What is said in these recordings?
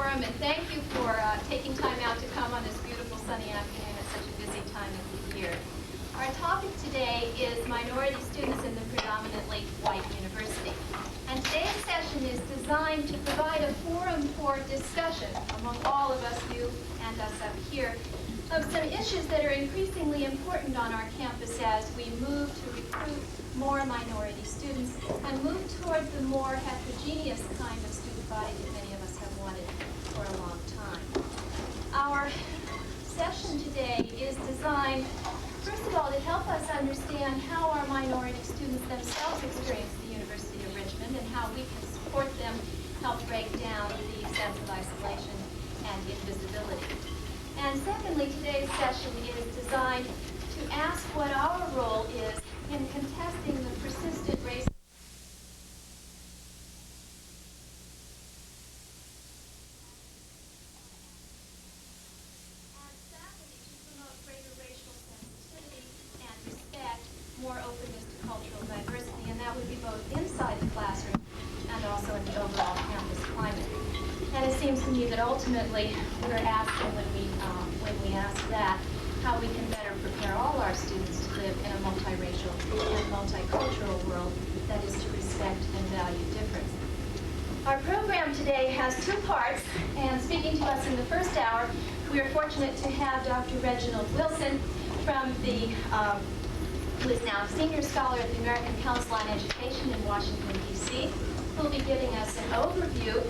forum, and thank you for taking time out to come on this beautiful sunny afternoon at such a busy time of the year. Our topic today is minority students in the predominantly white university. And today's session is designed to provide a forum for discussion among all of us, you and us up here, of some issues that are increasingly important on our campus as we move to recruit more minority students and move toward the more heterogeneous kind of student body that many of us have wanted for a long time. Our session today is designed, first of all, to help us understand how our minority students themselves experience the University of Richmond and how we can support them, help break down the sense of isolation and invisibility. And secondly, today's session is designed to ask what our role is in contesting the persistent race and faculty to promote greater racial sensitivity and respect, more openness to cultural diversity, and that would be both inside the classroom and also in the overall campus climate. And it seems to me that ultimately we're asking when we ask that, how we can better prepare all our students to live in a multiracial and multicultural world that is to respect and value difference. Our program today has two parts, and speaking to us in the first hour, we are fortunate to have Dr. Reginald Wilson from who is now Senior Scholar at the American Council on Education in Washington, D.C., who will be giving us an overview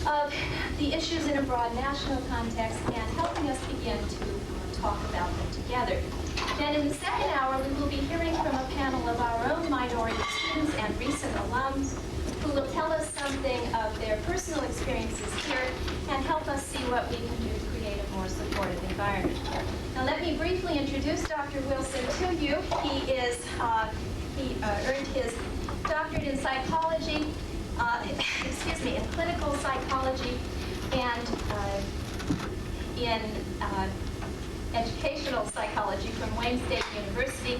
of the issues in a broad national context and helping us begin to talk about them together. Then in the second hour, we will be hearing from a panel of our own minority students and recent alums who will tell us something of their personal experiences here and help us see what we can do to create a more supportive environment. Now let me briefly introduce Dr. Wilson to you. He earned his doctorate in psychology, in clinical psychology and in educational psychology from Wayne State University.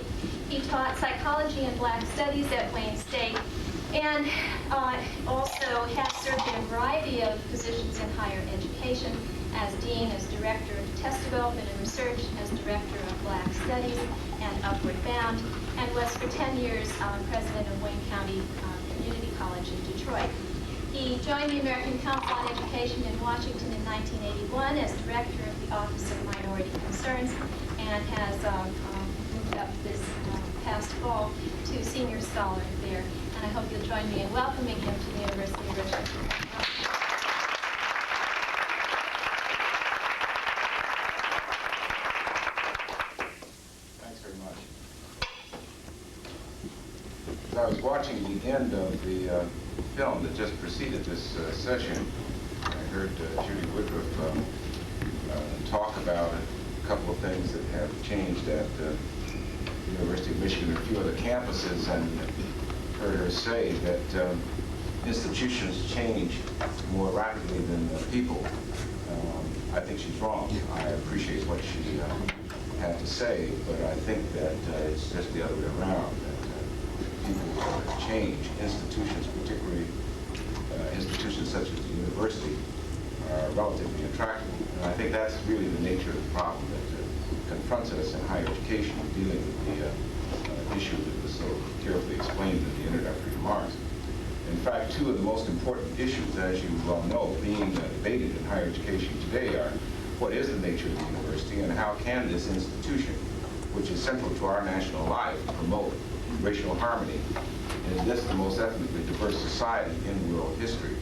He taught psychology and Black Studies at Wayne State and also has served in a variety of positions in higher education as Dean, as Director of Test Development and Research, as Director of Black Studies and Upward Bound, and was for 10 years President of Wayne County Community College in Detroit. He joined the American Council on Education in Washington in 1981 as Director of the Office of Minority Concerns and has moved up this past fall to Senior Scholar there. And I hope you'll join me in welcoming him to the University of Richmond. Thanks very much. As I was watching the end of the film that just preceded this session, I heard Judy Woodruff talk about a couple of things that have changed at the University of Michigan and a few other campuses, and heard her say that institutions change more rapidly than people. I think she's wrong. I appreciate what she had to say, but I think that it's just the other way around. People change. Institutions, particularly institutions such as the university, are relatively intractable. And I think that's really the nature of the problem that confronts us in higher education, dealing with the issue that was so carefully explained in the introductory remarks. In fact, two of the most important issues, as you well know, being debated in higher education today are what is the nature of the university and how can this institution, which is central to our national life, promote racial harmony, and is this the most ethnically diverse society in world history?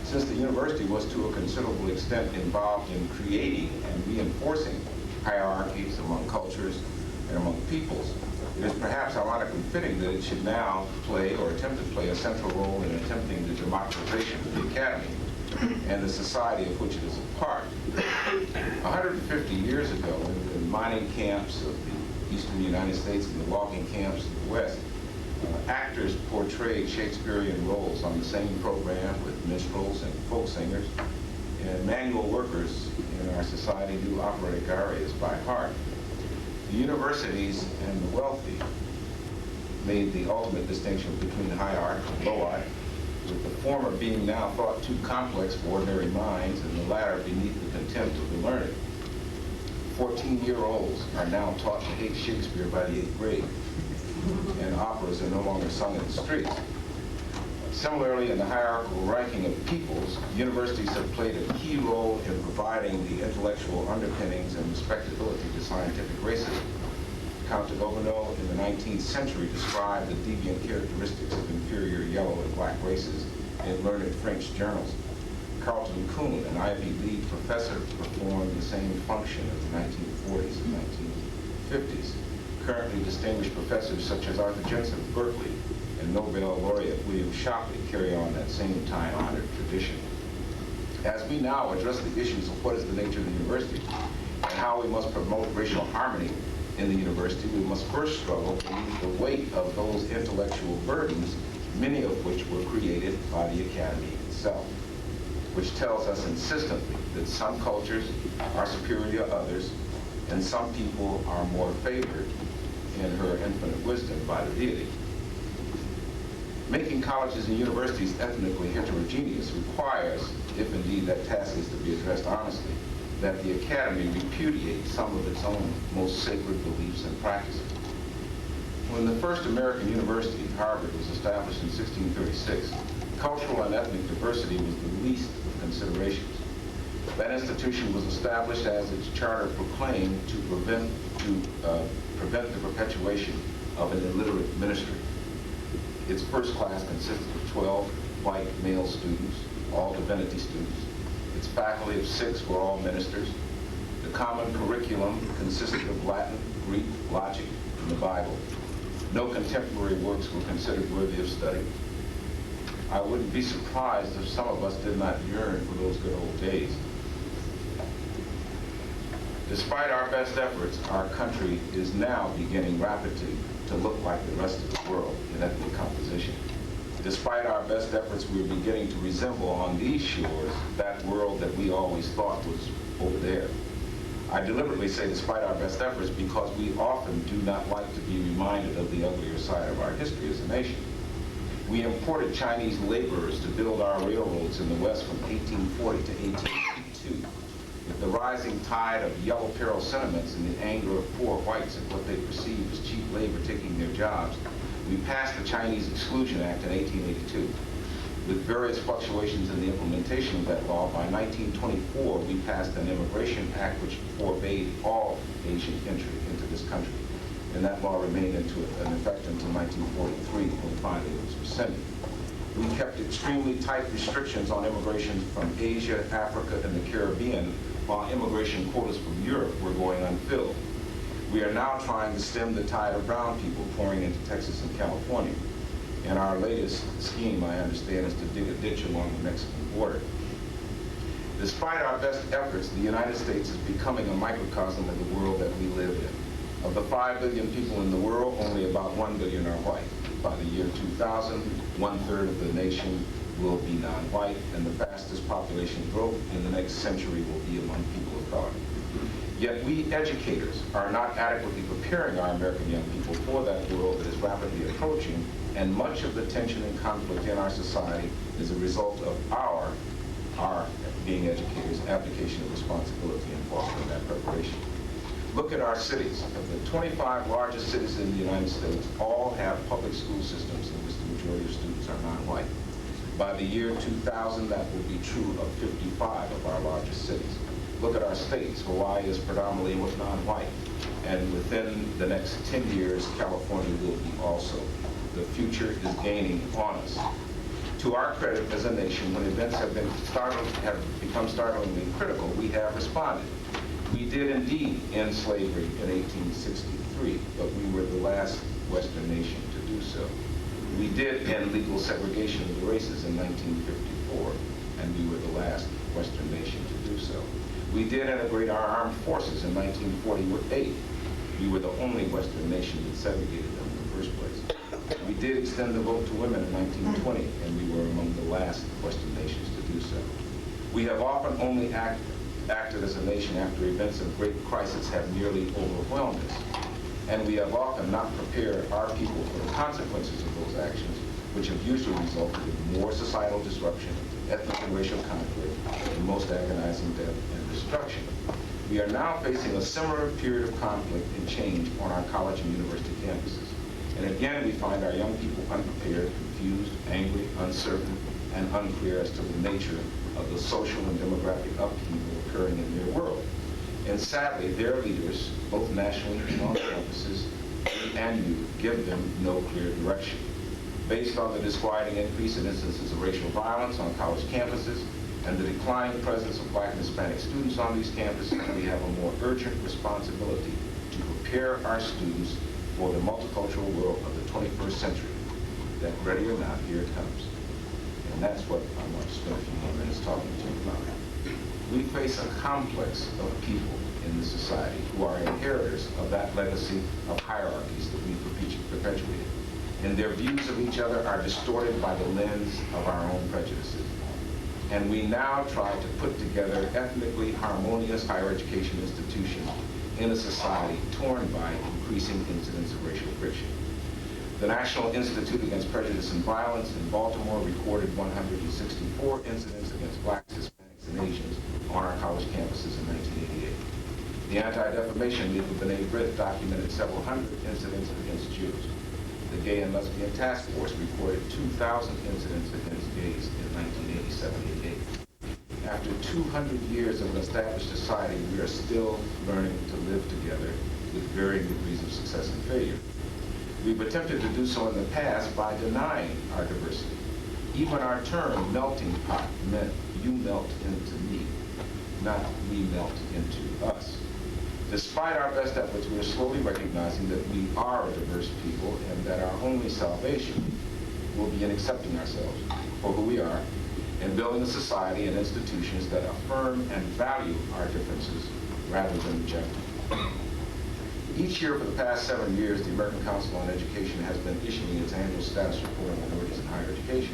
Since the university was to a considerable extent involved in creating and reinforcing hierarchies among cultures and among peoples, it is perhaps ironically fitting that it should now play or attempt to play a central role in attempting the democratization of the academy and the society of which it is a part. 150 years ago, in the mining camps of the eastern United States and the logging camps of the West, actors portrayed Shakespearean roles on the same program with minstrels and folk singers, and manual workers in our society knew operatic arias by heart. The universities and the wealthy made the ultimate distinction between high art and low art, with the former being now thought too complex for ordinary minds and the latter beneath the contempt of the learned. 14-year-olds are now taught to hate Shakespeare by the 8th grade, and operas are no longer sung in the streets. Similarly, in the hierarchical ranking of peoples, universities have played a key role in providing the intellectual underpinnings and respectability to scientific racism. Count de Gobineau in the 19th century described the deviant characteristics of inferior yellow and black races in learned French journals. Carlton Kuhn, an Ivy League professor, performed the same function in the 1940s and 1950s. Currently distinguished professors such as Arthur Jensen of Berkeley and Nobel laureate William Shockley carry on that same time-honored tradition. As we now address the issues of what is the nature of the university and how we must promote racial harmony in the university, we must first struggle beneath the weight of those intellectual burdens, many of which were created by the academy itself, which tells us insistently that some cultures are superior to others and some people are more favored in her infinite wisdom by the deity. Making colleges and universities ethnically heterogeneous requires, if indeed that task is to be addressed honestly, that the academy repudiate some of its own most sacred beliefs and practices. When the first American university, Harvard, was established in 1636, cultural and ethnic diversity was the least of considerations. That institution was established, as its charter proclaimed, to prevent the perpetuation of an illiterate ministry. Its first class consisted of 12 white male students, all divinity students. Its faculty of 6 were all ministers. The common curriculum consisted of Latin, Greek, logic, and the Bible. No contemporary works were considered worthy of study. I wouldn't be surprised if some of us did not yearn for those good old days. Despite our best efforts, our country is now beginning rapidly to look like the rest of the world in ethnic composition. Despite our best efforts, we are beginning to resemble on these shores that world that we always thought was over there. I deliberately say despite our best efforts because we often do not like to be reminded of the uglier side of our history as a nation. We imported Chinese laborers to build our railroads in the West from 1840 to 1882. With the rising tide of yellow peril sentiments and the anger of poor whites at what they perceived as cheap labor taking their jobs, we passed the Chinese Exclusion Act in 1882. With various fluctuations in the implementation of that law, by 1924 we passed an Immigration Act which forbade all Asian entry into this country. And that law remained in effect until 1943 when finally it was rescinded. We kept extremely tight restrictions on immigration from Asia, Africa, and the Caribbean, while immigration quotas from Europe were going unfilled. We are now trying to stem the tide of brown people pouring into Texas and California. And our latest scheme, I understand, is to dig a ditch along the Mexican border. Despite our best efforts, the United States is becoming a microcosm of the world that we live in. Of the 5 billion people in the world, only about 1 billion are white. By the year 2000, 1/3 of the nation will be non-white, and the fastest population growth in the next century will be among people of color. Yet we educators are not adequately preparing our American young people for that world that is rapidly approaching, and much of the tension and conflict in our society is a result of our being educators, abdication of responsibility in fostering that preparation. Look at our cities. Of the 25 largest cities in the United States, all have public school systems in which the majority of students are non-white. By the year 2000, that will be true of 55 of our largest cities. Look at our states. Hawaii is predominantly non-white. And within the next 10 years, California will be also. The future is gaining on us. To our credit as a nation, when events have become startlingly critical, we have responded. We did indeed end slavery in 1863, but we were the last Western nation to do so. We did end legal segregation of the races in 1954, and we were the last Western nation to do so. We did integrate our armed forces in 1948. We were the only Western nation that segregated them in the first place. We did extend the vote to women in 1920, and we were among the last Western nations to do so. We have often only acted as a nation after events of great crisis have nearly overwhelmed us. And we have often not prepared our people for the consequences of those actions which have usually resulted in more societal disruption, ethnic and racial conflict, and most agonizing death and destruction. We are now facing a similar period of conflict and change on our college and university campuses. And again, we find our young people unprepared, confused, angry, uncertain, and unclear as to the nature of the social and demographic upheaval occurring in their world. And sadly, their leaders, both nationally and on campuses, and youth, give them no clear direction. Based on the disquieting increase in instances of racial violence on college campuses and the declining presence of Black and Hispanic students on these campuses, we have a more urgent responsibility to prepare our students for the multicultural world of the 21st century, that ready or not, here it comes. And that's what I want to spend a few more minutes talking to you about. We face a complex of people in this society who are inheritors of that legacy of hierarchies that we perpetuated. And their views of each other are distorted by the lens of our own prejudices. And we now try to put together ethnically harmonious higher education institutions in a society torn by increasing incidents of racial friction. The National Institute Against Prejudice and Violence in Baltimore recorded 164 incidents against Blacks, Hispanics, and Asians on our college campuses in 1988. The Anti-Defamation League of B'nai B'rith documented several hundred incidents against Jews. The Gay and Lesbian Task Force reported 2,000 incidents against gays in 1987-88. After 200 years of an established society, we are still learning to live together with varying degrees of success and failure. We've attempted to do so in the past by denying our diversity. Even our term, melting pot, meant you melt into me, not we melt into us. Despite our best efforts, we are slowly recognizing that we are a diverse people and that our only salvation will be in accepting ourselves for who we are and building a society and institutions that affirm and value our differences rather than reject them. Each year for the past 7 years, the American Council on Education has been issuing its annual status report on minorities in higher education,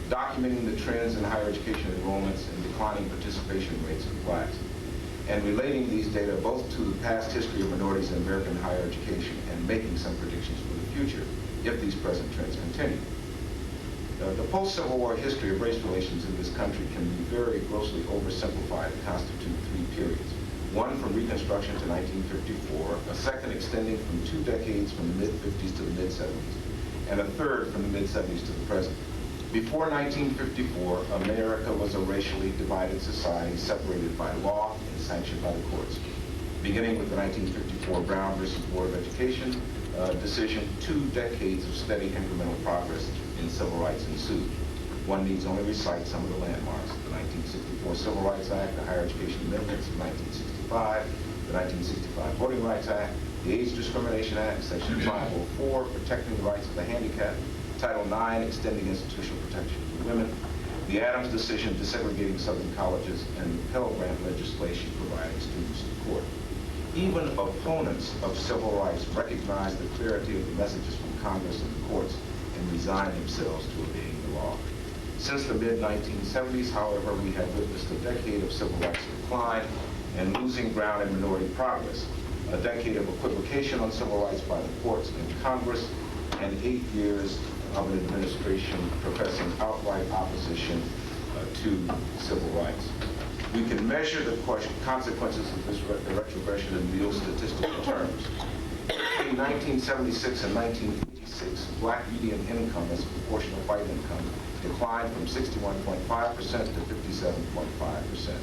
documenting the trends in higher education enrollments and declining participation rates of Blacks, and relating these data both to the past history of minorities in American higher education and making some predictions for the future if these present trends continue. The post-Civil War history of race relations in this country can be very grossly oversimplified and constitute 3 periods. One from Reconstruction to 1954, a second extending from 2 decades from the mid-50s to the mid-70s, and a third from the mid-70s to the present. Before 1954, America was a racially divided society separated by law and sanctioned by the courts. Beginning with the 1954 Brown versus Board of Education decision, 2 decades of steady incremental progress in civil rights ensued. One needs only recite some of the landmarks: the 1964 Civil Rights Act, the Higher Education Amendments of 1965, the 1965 Voting Rights Act, the Age Discrimination Act, Section 504, protecting the rights of the handicapped, Title IX, extending institutional protection for women, the Adams decision desegregating Southern colleges, and the Pell Grant legislation providing students support. Even opponents of civil rights recognize the clarity of the messages from Congress and the courts and resign themselves to obeying the law. Since the mid-1970s, however, we have witnessed a decade of civil rights decline and losing ground in minority progress, a decade of equivocation on civil rights by the courts and Congress, and 8 years of an administration professing outright opposition to civil rights. We can measure the consequences of this retrogression in real statistical terms. Between 1976 and 1986, Black median income as a proportion of white income declined from 61.5% to 57.5%.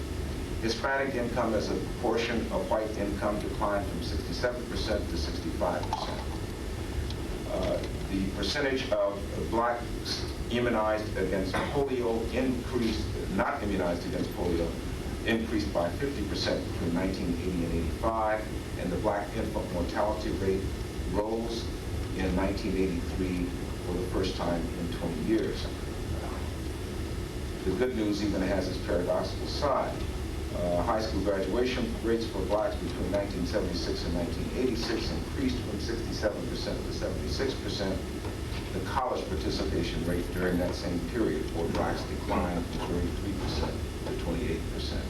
Hispanic income as a proportion of white income declined from 67% to 65%. The percentage of Blacks immunized against polio increased, not immunized against polio, increased by 50% between 1980 and 85, and the Black infant mortality rate rose in 1983 for the first time in 20 years. The good news even has its paradoxical side. High school graduation rates for Blacks between 1976 and 1986 increased from 67% to 76%. The college participation rate during that same period for Blacks declined from 33% to 28%.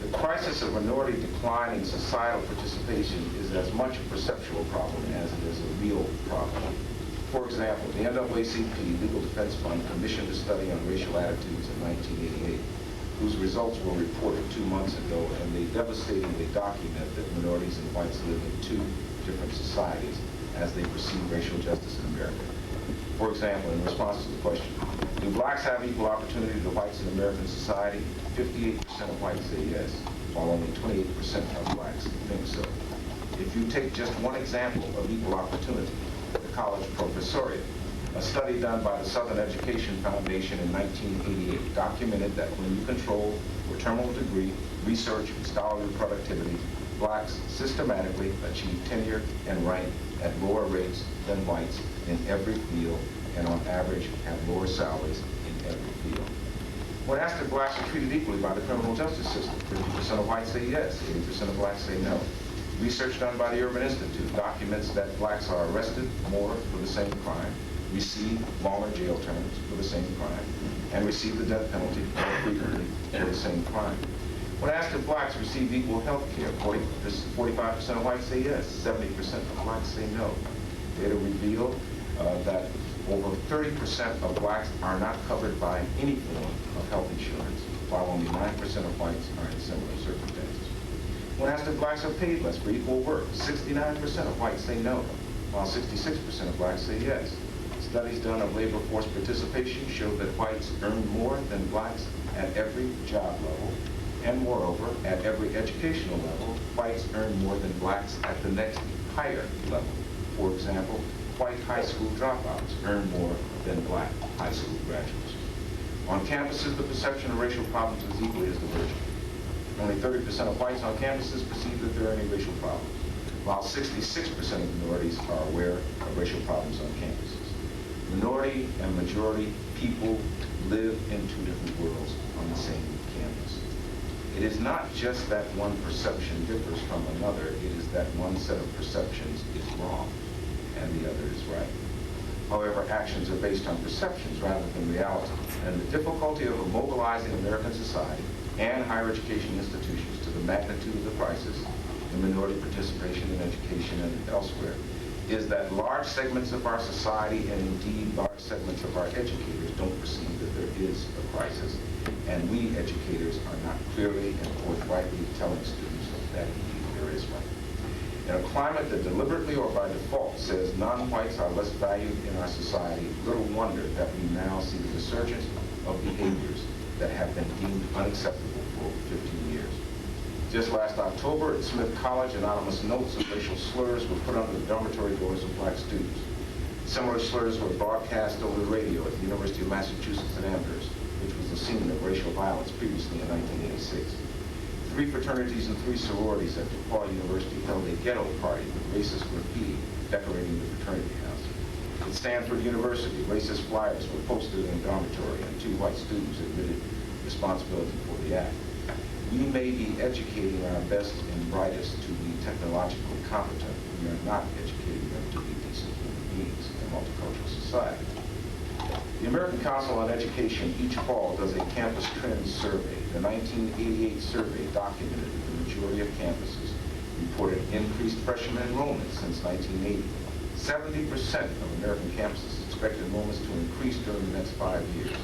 The crisis of minority decline in societal participation is as much a perceptual problem as it is a real problem. For example, the NAACP Legal Defense Fund commissioned a study on racial attitudes in 1988, whose results were reported 2 months ago, and they devastatingly document that minorities and whites live in two different societies as they perceive racial justice in America. For example, in response to the question, do blacks have equal opportunity to whites in American society? 58% of whites say yes, while only 28% of blacks think so. If you take just one example of equal opportunity, the college professoriate, a study done by the Southern Education Foundation in 1988 documented that when you control for terminal degree, research, and scholarly productivity, blacks systematically achieve tenure and rank at lower rates than whites in every field, and on average have lower salaries in every field. When asked if blacks are treated equally by the criminal justice system, 50% of whites say yes, 80% of blacks say no. Research done by the Urban Institute documents that blacks are arrested more for the same crime, receive longer jail terms for the same crime, and receive the death penalty more frequently for the same crime. When asked if blacks receive equal health care, 45% of whites say yes, 70% of blacks say no. Data reveal that over 30% of blacks are not covered by any form of health insurance, while only 9% of whites are in similar circumstances. When asked if blacks are paid less for equal work, 69% of whites say no, while 66% of blacks say yes. Studies done of labor force participation show that whites earn more than blacks at every job level, and moreover, at every educational level, whites earn more than blacks at the next higher level. For example, white high school dropouts earn more than black high school graduates. On campuses, the perception of racial problems is equally as divergent. Only 30% of whites on campuses perceive that there are any racial problems, while 66% of minorities are aware of racial problems on campuses. Minority and majority people live in two different worlds on the same campus. It is not just that one perception differs from another, it is that one set of perceptions is wrong and the other is right. However, actions are based on perceptions rather than reality, and the difficulty of mobilizing American society and higher education institutions to the magnitude of the crisis in minority participation in education and elsewhere is that large segments of our society, and indeed large segments of our educators, don't perceive that there is a crisis, and we educators are not clearly and forthrightly telling students that indeed there is one. In a climate that deliberately or by default says non-whites are less valued in our society, little wonder that we now see the resurgence of behaviors that have been deemed unacceptable for over 15 years. Just last October at Smith College, anonymous notes of racial slurs were put under the dormitory doors of black students. Similar slurs were broadcast over the radio at the University of Massachusetts at Amherst, which was the scene of racial violence previously in 1986. 3 fraternities and 3 sororities at DePaul University held a ghetto party with racist graffiti decorating the fraternity house. At Stanford University, racist flyers were posted in the dormitory, and 2 white students admitted responsibility for the act. We may be educating our best and brightest to be technologically competent. We are not educating them to be decent human beings in a multicultural society. The American Council on Education each fall does a campus trends survey. The 1988 survey documented that the majority of campuses reported increased freshman enrollment since 1980. 70% of American campuses expect enrollments to increase during the next 5 years.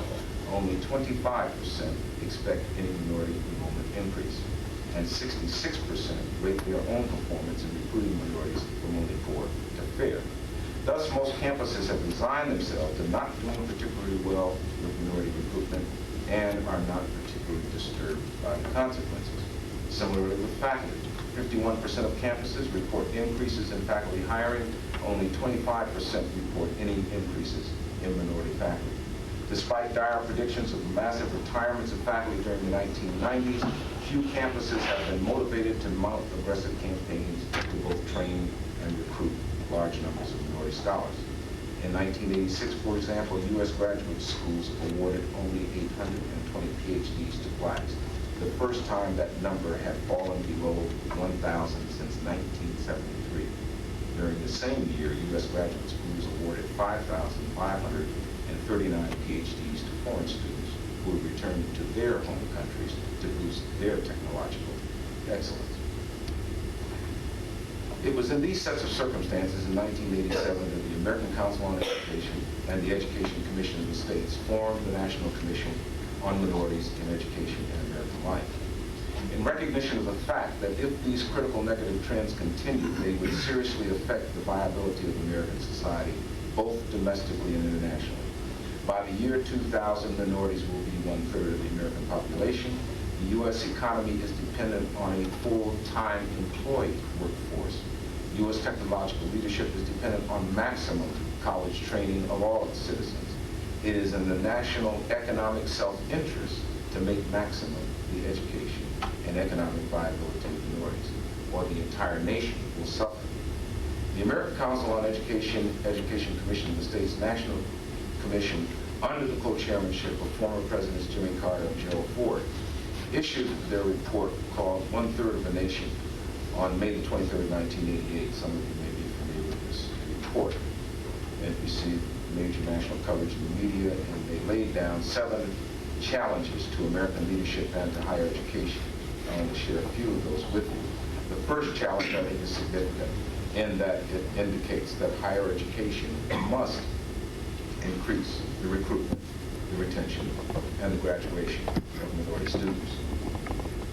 Only 25% expect any minority enrollment increase, and 66% rate their own performance in recruiting minorities from only poor to fair. Thus, most campuses have resigned themselves to not doing particularly well with minority recruitment and are not particularly disturbed by the consequences. Similarly with faculty, 51% of campuses report increases in faculty hiring, only 25% report any increases in minority faculty. Despite dire predictions of massive retirements of faculty during the 1990s, few campuses have been motivated to mount aggressive campaigns to both train and recruit large numbers of minority scholars. In 1986, for example, U.S. graduate schools awarded only 820 PhDs to blacks, the first time that number had fallen below 1,000 since 1973. During the same year, U.S. graduate schools awarded 5,539 PhDs to foreign students who would return to their home countries to boost their technological excellence. It was in these sets of circumstances in 1987 that the the American Council on Education and the Education Commission of the States formed the National Commission on Minorities in Education and American Life. In recognition of the fact that if these critical negative trends continue, they would seriously affect the viability of American society, both domestically and internationally. By the year 2000, minorities will be 1/3 of the American population. The U.S. economy is dependent on a full-time employed workforce. U.S. technological leadership is dependent on maximum college training of all its citizens. It is in the national economic self-interest to make maximum the education and economic viability of minorities, or the entire nation will suffer. The American Council on Education Commission of the States National Commission, under the co-chairmanship of former Presidents Jimmy Carter and Gerald Ford, issued their report called 1/3 of the Nation on May the 23rd, 1988. Some of you may be familiar with this report. It received major national coverage in the media, and they laid down 7 challenges to American leadership and to higher education. I want to share a few of those with you. The first challenge, I think, is significant in that it indicates that higher education must increase the recruitment, the retention, and the graduation of minority students.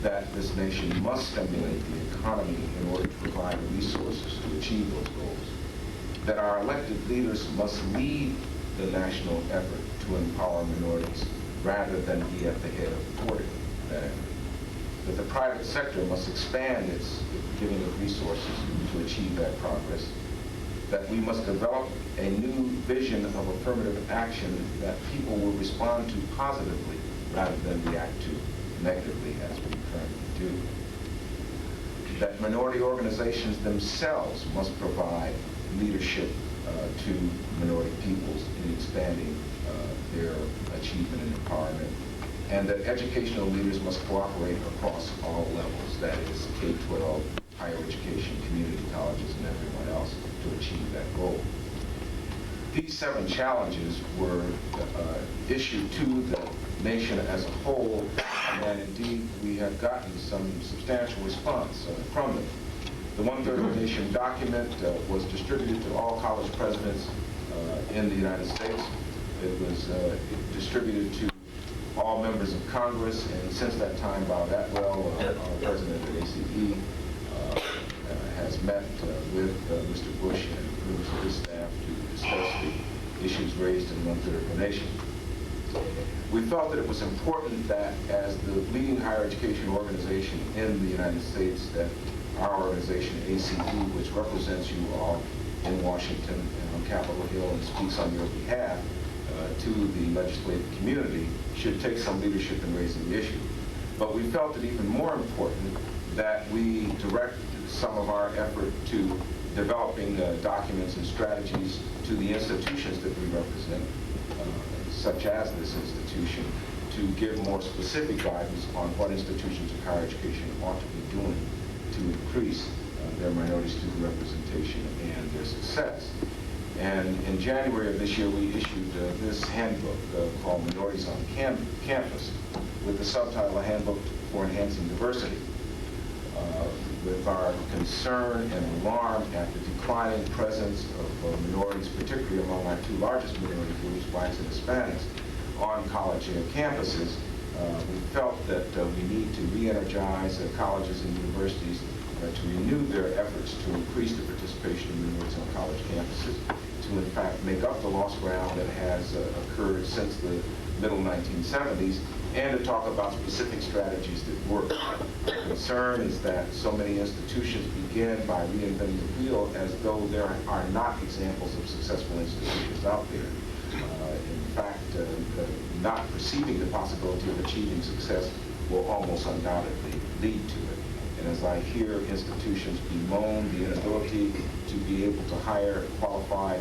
That this nation must stimulate the economy in order to provide the resources to achieve those goals. That our elected leaders must lead the national effort to empower minorities rather than be at the head of thwarting that effort. That the private sector must expand its giving of resources to achieve that progress. That we must develop a new vision of affirmative action that people will respond to positively rather than react to negatively as we currently do. That minority organizations themselves must provide leadership to minority peoples in expanding their achievement and empowerment. And that educational leaders must cooperate across all levels, that is K-12, higher education, community colleges, and everyone else to achieve that goal. These 7 challenges were issued to the nation as a whole, and indeed we have gotten some substantial response from them. The 1/3 of the Nation document was distributed to all college presidents in the United States. It was distributed to all members of Congress, and since that time, Bob Atwell, our president at ACE, has met with Mr. Bush and members of his staff to discuss the issues raised in 1/3 of the Nation. We felt that it was important that as the leading higher education organization in the United States, that our organization, ACE, which represents you all in Washington and on Capitol Hill and speaks on your behalf to the legislative community, should take some leadership in raising the issue. But we felt it even more important that we direct some of our effort to developing documents and strategies to the institutions that we represent, such as this institution, to give more specific guidance on what institutions of higher education ought to be doing to increase their minority student representation and their success. And in January of this year, we issued this handbook called Minorities on Campus, with the subtitle, A Handbook for Enhancing Diversity, with our concern and alarm at the declining presence of minorities, particularly among our 2 largest minority groups, blacks and Hispanics, on college campuses. We felt that we need to re-energize colleges and universities to renew their efforts to increase the participation of minorities on college campuses, to in fact make up the lost ground that has occurred since the middle 1970s, and to talk about specific strategies that work. The concern is that so many institutions begin by reinventing the wheel as though there are not examples of successful institutions out there. In fact, not perceiving the possibility of achieving success will almost undoubtedly lead to it. And as I hear institutions bemoan the inability to be able to hire qualified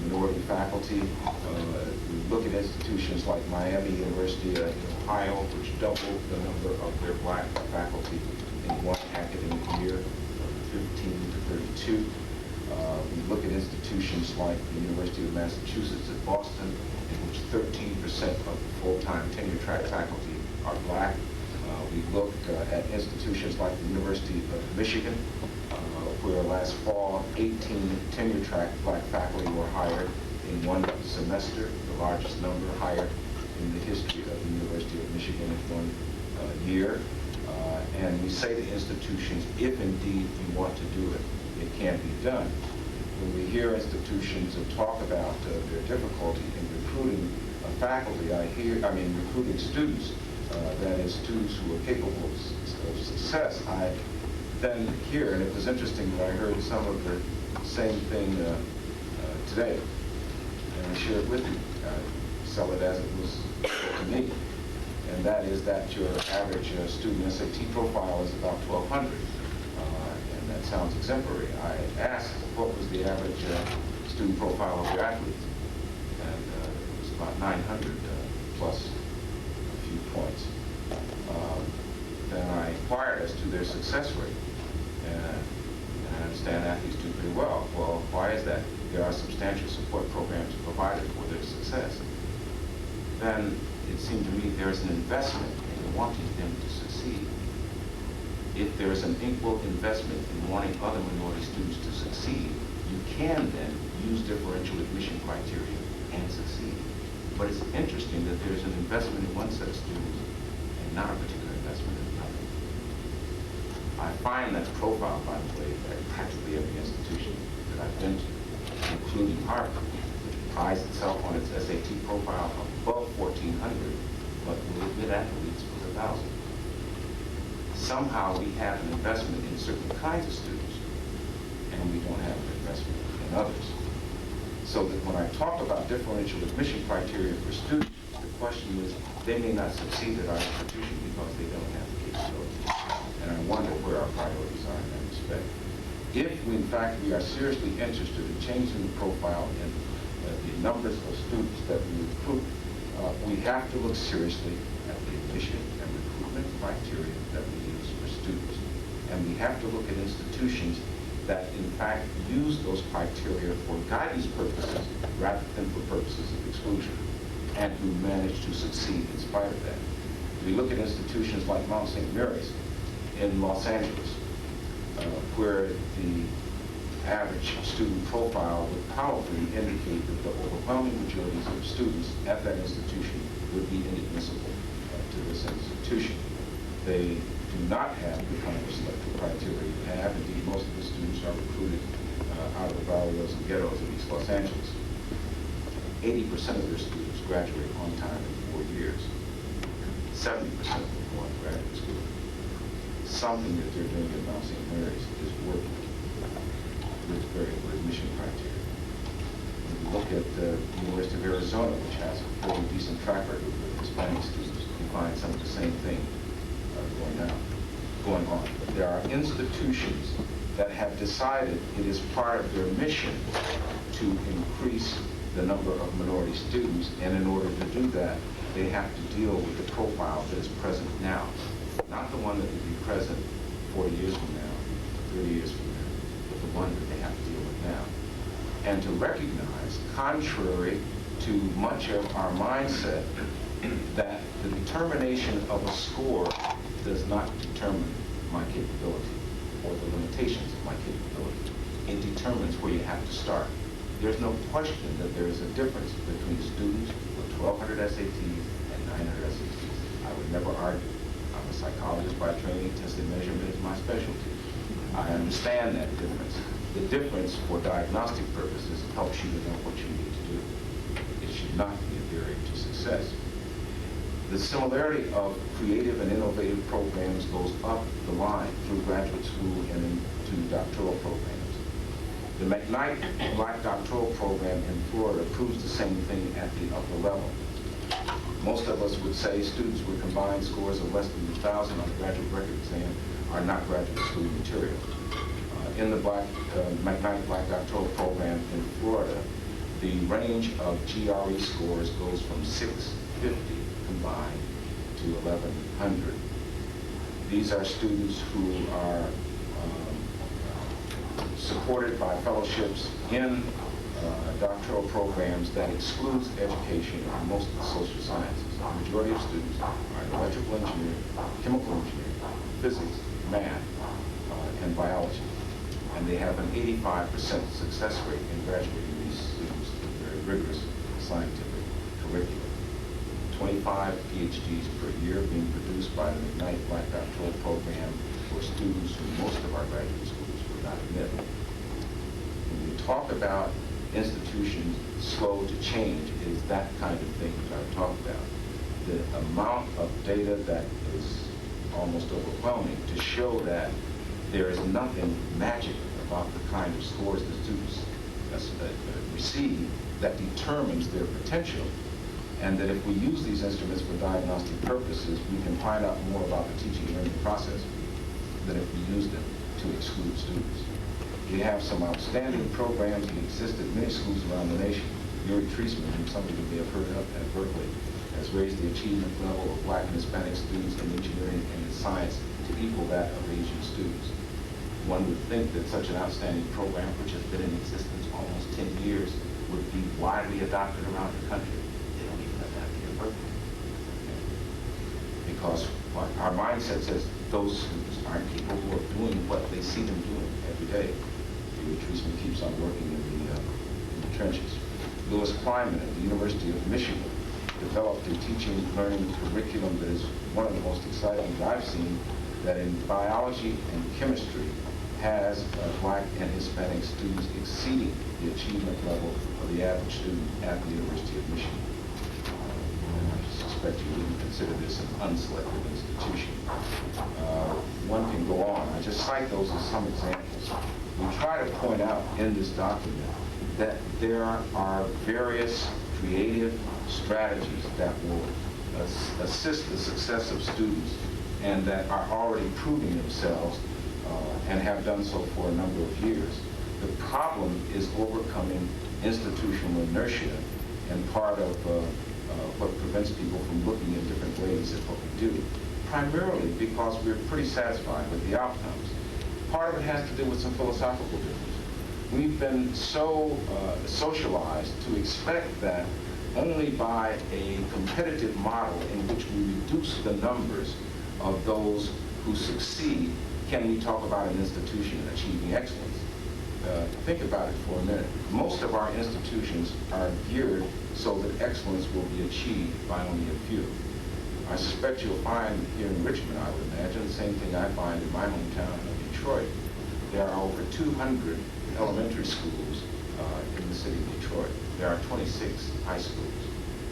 minority faculty, we look at institutions like Miami University in Ohio, which doubled the number of their black faculty in one academic year, 15 to 32. We look at institutions like the University of Massachusetts at Boston, in which 13% of the full-time tenure track faculty are black. We look at institutions like the University of Michigan, where last fall 18 tenure-track black faculty were hired in one semester, the largest number hired in the history of the University of Michigan in one year. And we say to institutions, if indeed you want to do it, it can be done. When we hear institutions talk about their difficulty in recruiting faculty, recruiting students, that is, students who are capable of success, I then hear, and it was interesting that I heard some of the same thing today, and I share it with you. I sell it as it was to me, and that is that your average student SAT profile is about 1,200, and that sounds exemplary. I asked what was the average student profile of your athletes, and it was about 900 plus a few points. Then I inquired as to their success rate, and I understand athletes do pretty well. Well, why is that? There are substantial support programs provided for their success. Then it seemed to me there's an investment in wanting them to succeed. If there is an equal investment in wanting other minority students to succeed, you can then use differential admission criteria and succeed. But it's interesting that there's an investment in one set of students and not a particular investment in another. I find that profile, by the way, at practically every institution that I've been to, including Harvard, which prides itself on its SAT profile above 1,400, but will admit athletes with 1,000. Somehow we have an investment in certain kinds of students, and we don't have an investment in others. So that when I talk about differential admission criteria for students, the question is, they may not succeed at our institution because they don't have the capability. And I wonder where our priorities are in that respect. If, in fact, we are seriously interested in changing the profile and the numbers of students that we recruit, we have to look seriously at the admission and recruitment criteria that we use for students. And we have to look at institutions that, in fact, use those criteria for guidance purposes rather than for purposes of exclusion, and who manage to succeed in spite of that. We look at institutions like Mount St. Mary's in Los Angeles, where the average student profile would probably indicate that the overwhelming majority of students at that institution would be inadmissible to this institution. They do not have the kind of selective criteria you have. Indeed, most of the students are recruited out of the barrios and ghettos of East Los Angeles. 80% of their students graduate on time in 4 years. 70% of them go on to graduate school. Something that they're doing at Mount St. Mary's is working with variable admission criteria. When you look at the University of Arizona, which has a fairly decent track record with Hispanic students, you find some of the same thing going on. But there are institutions that have decided it is part of their mission to increase the number of minority students, and in order to do that, they have to deal with the profile that is present now. Not the one that will be present 40 years from now, 30 years from now, but the one that they have to deal with now. And to recognize, contrary to much of our mindset, that the determination of a score does not determine my capability or the limitations of my capability. It determines where you have to start. There's no question that there is a difference between students with 1,200 SATs and 900 SATs. I would never argue. I'm a psychologist by training. Tested measurement is my specialty. I understand that difference. The difference for diagnostic purposes helps you to know what you need to do. It should not be a barrier to success. The similarity of creative and innovative programs goes up the line through graduate school and into doctoral programs. The McKnight Black Doctoral Program in Florida proves the same thing at the upper level. Most of us would say students with combined scores of less than 1,000 on the graduate record exam are not graduate school material. In the McKnight Black Doctoral Program in Florida, the range of GRE scores goes from 650 combined to 1,100. These are students who are supported by fellowships in doctoral programs that excludes education in most of the social sciences. The majority of students are electrical engineering, chemical engineering, physics, math, and biology. And they have an 85% success rate in graduating these students with very rigorous scientific curriculum. 25 PhDs per year being produced by the Ignite Black Doctoral Program for students who most of our graduate schools would not admit. When we talk about institutions slow to change, it is that kind of thing that I talk about. The amount of data that is almost overwhelming to show that there is nothing magic about the kind of scores the students receive that determines their potential, and that if we use these instruments for diagnostic purposes, we can find out more about the teaching and learning process than if we use them to exclude students. We have some outstanding programs that exist at many schools around the nation. Yuri Treisman, whom some of you may have heard of at Berkeley, has raised the achievement level of Black and Hispanic students in engineering and in science to equal that of Asian students. One would think that such an outstanding program, which has been in existence almost 10 years, would be widely adopted around the country. They don't even adopt it in Berkeley. Because our mindset says those students aren't capable of doing what they see them doing every day. Yuri Treisman keeps on working in the trenches. Louis Kleiman at the University of Michigan developed a teaching and learning curriculum that is one of the most exciting that I've seen, that in biology and chemistry has Black and Hispanic students exceeding the achievement level of the average student at the University of Michigan. I suspect you wouldn't consider this an unselective institution. One can go on. I just cite those as some examples. We try to point out in this document that there are various creative strategies that will assist the success of students and that are already proving themselves and have done so for a number of years. The problem is overcoming institutional inertia, and part of what prevents people from looking in different ways at what we do, primarily because we're pretty satisfied with the outcomes. Part of it has to do with some philosophical differences. We've been so socialized to expect that only by a competitive model in which we reduce the numbers of those who succeed can we talk about an institution achieving excellence. Think about it for a minute. Most of our institutions are geared so that excellence will be achieved by only a few. I suspect you'll find here in Richmond, I would imagine, the same thing I find in my hometown of Detroit. There are over 200 elementary schools in the city of Detroit. There are 26 high schools.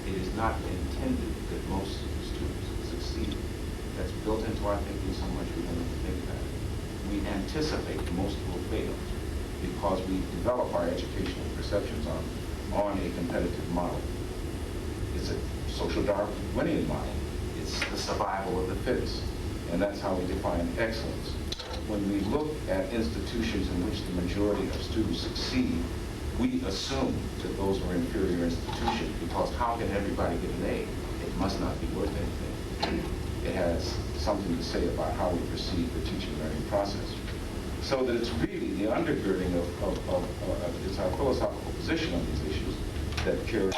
It is not intended that most students succeed. That's built into our thinking so much we don't even think about it. We anticipate most will fail because we develop our educational perceptions on a competitive model. It's a social Darwinian model. It's the survival of the fittest, and that's how we define excellence. When we look at institutions in which the majority of students succeed, we assume that those are inferior institutions because how can everybody get an A? It must not be worth anything. It has something to say about how we perceive the teaching and learning process. So that it's really the undergirding of it's our philosophical position on these issues that carries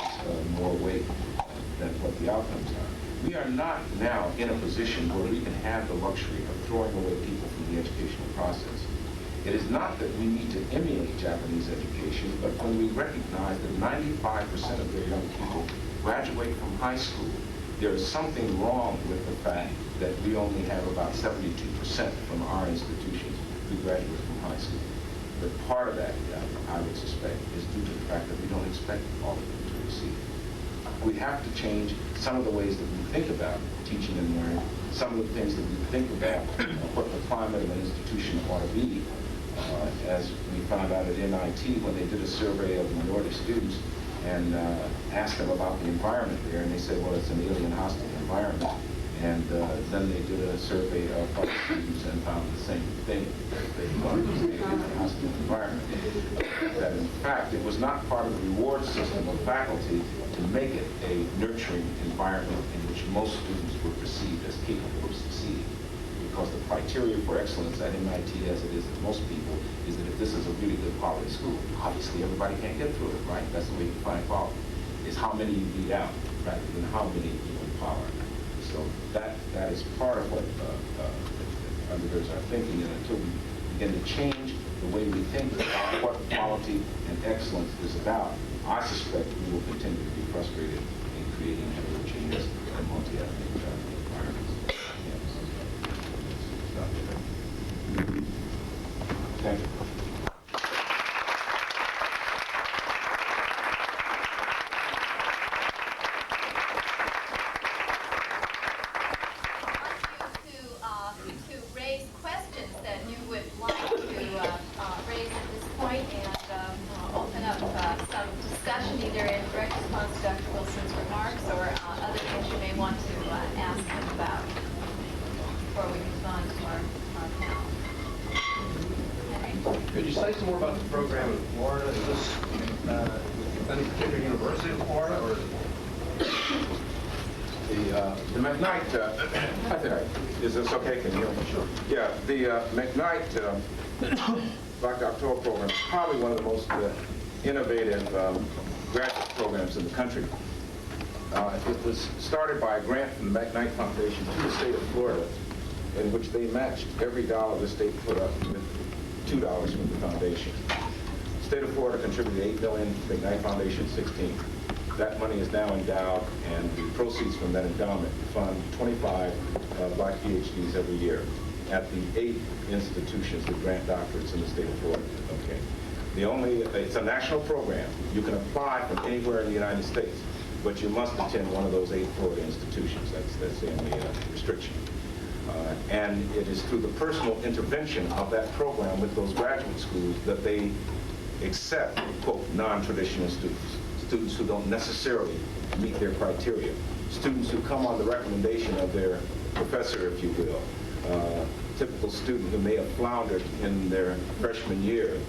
more weight than what the outcomes are. We are not now in a position where we can have the luxury of throwing away people from the educational process. It is not that we need to emulate Japanese education, but when we recognize that 95% of their young people graduate from high school, there is something wrong with the fact that we only have about 72% from our institutions who graduate from high school. But part of that, I would suspect, is due to the fact that we don't expect all of them to receive. We have to change some of the ways that we think about teaching and learning, some of the things that we think about what the climate of an institution ought to be. As we found out at MIT when they did a survey of minority students and asked them about the environment there, and they said, well, it's an alien hostile environment. And then they did a survey of other students and found the same thing. They thought it was an alien hostile environment. That in fact, it was not part of the reward system of faculty to make it a nurturing environment in which most students were perceived as capable of succeeding. Because the criteria for excellence at MIT, as it is at most people, is that if this is a really good quality school, obviously everybody can't get through it, right? That's the way you define quality. Is how many you beat out, rather than how many you empower. So So that is part of what undergirds our thinking, and until we begin to change the way we think about what quality and excellence is about, I suspect we will continue to be frustrated in creating heterogeneous and multi-ethnic environments. Thank you. To raise questions that you would like to raise at this point and open up some discussion either in direct response to Dr. Wilson's remarks or other things you may want to ask him about before we move on to our panel. Henry? Could you say some more about the program in Florida? Is this any particular university in Florida, or is it? The McKnight, is this okay? Can you hear me? Sure. Yeah, the McKnight Black Doctoral Program is probably one of the most innovative graduate programs in the country. It was started by a grant from the McKnight Foundation to the state of Florida, in which they matched every dollar the state put up with $2 from the foundation. The state of Florida contributed $8 million, McKnight Foundation 16. That money is now endowed, and the proceeds from that endowment fund 25 black PhDs every year at the 8 institutions that grant doctorates in the state of Florida. Okay. It's a national program. You can apply from anywhere in the United States, but you must attend one of those 8 Florida institutions. That's the only restriction. And it is through the personal intervention of that program with those graduate schools that they accept, quote, non-traditional students who don't necessarily meet their criteria, students who come on the recommendation of their professor, if you will, typical student who may have floundered in their freshman year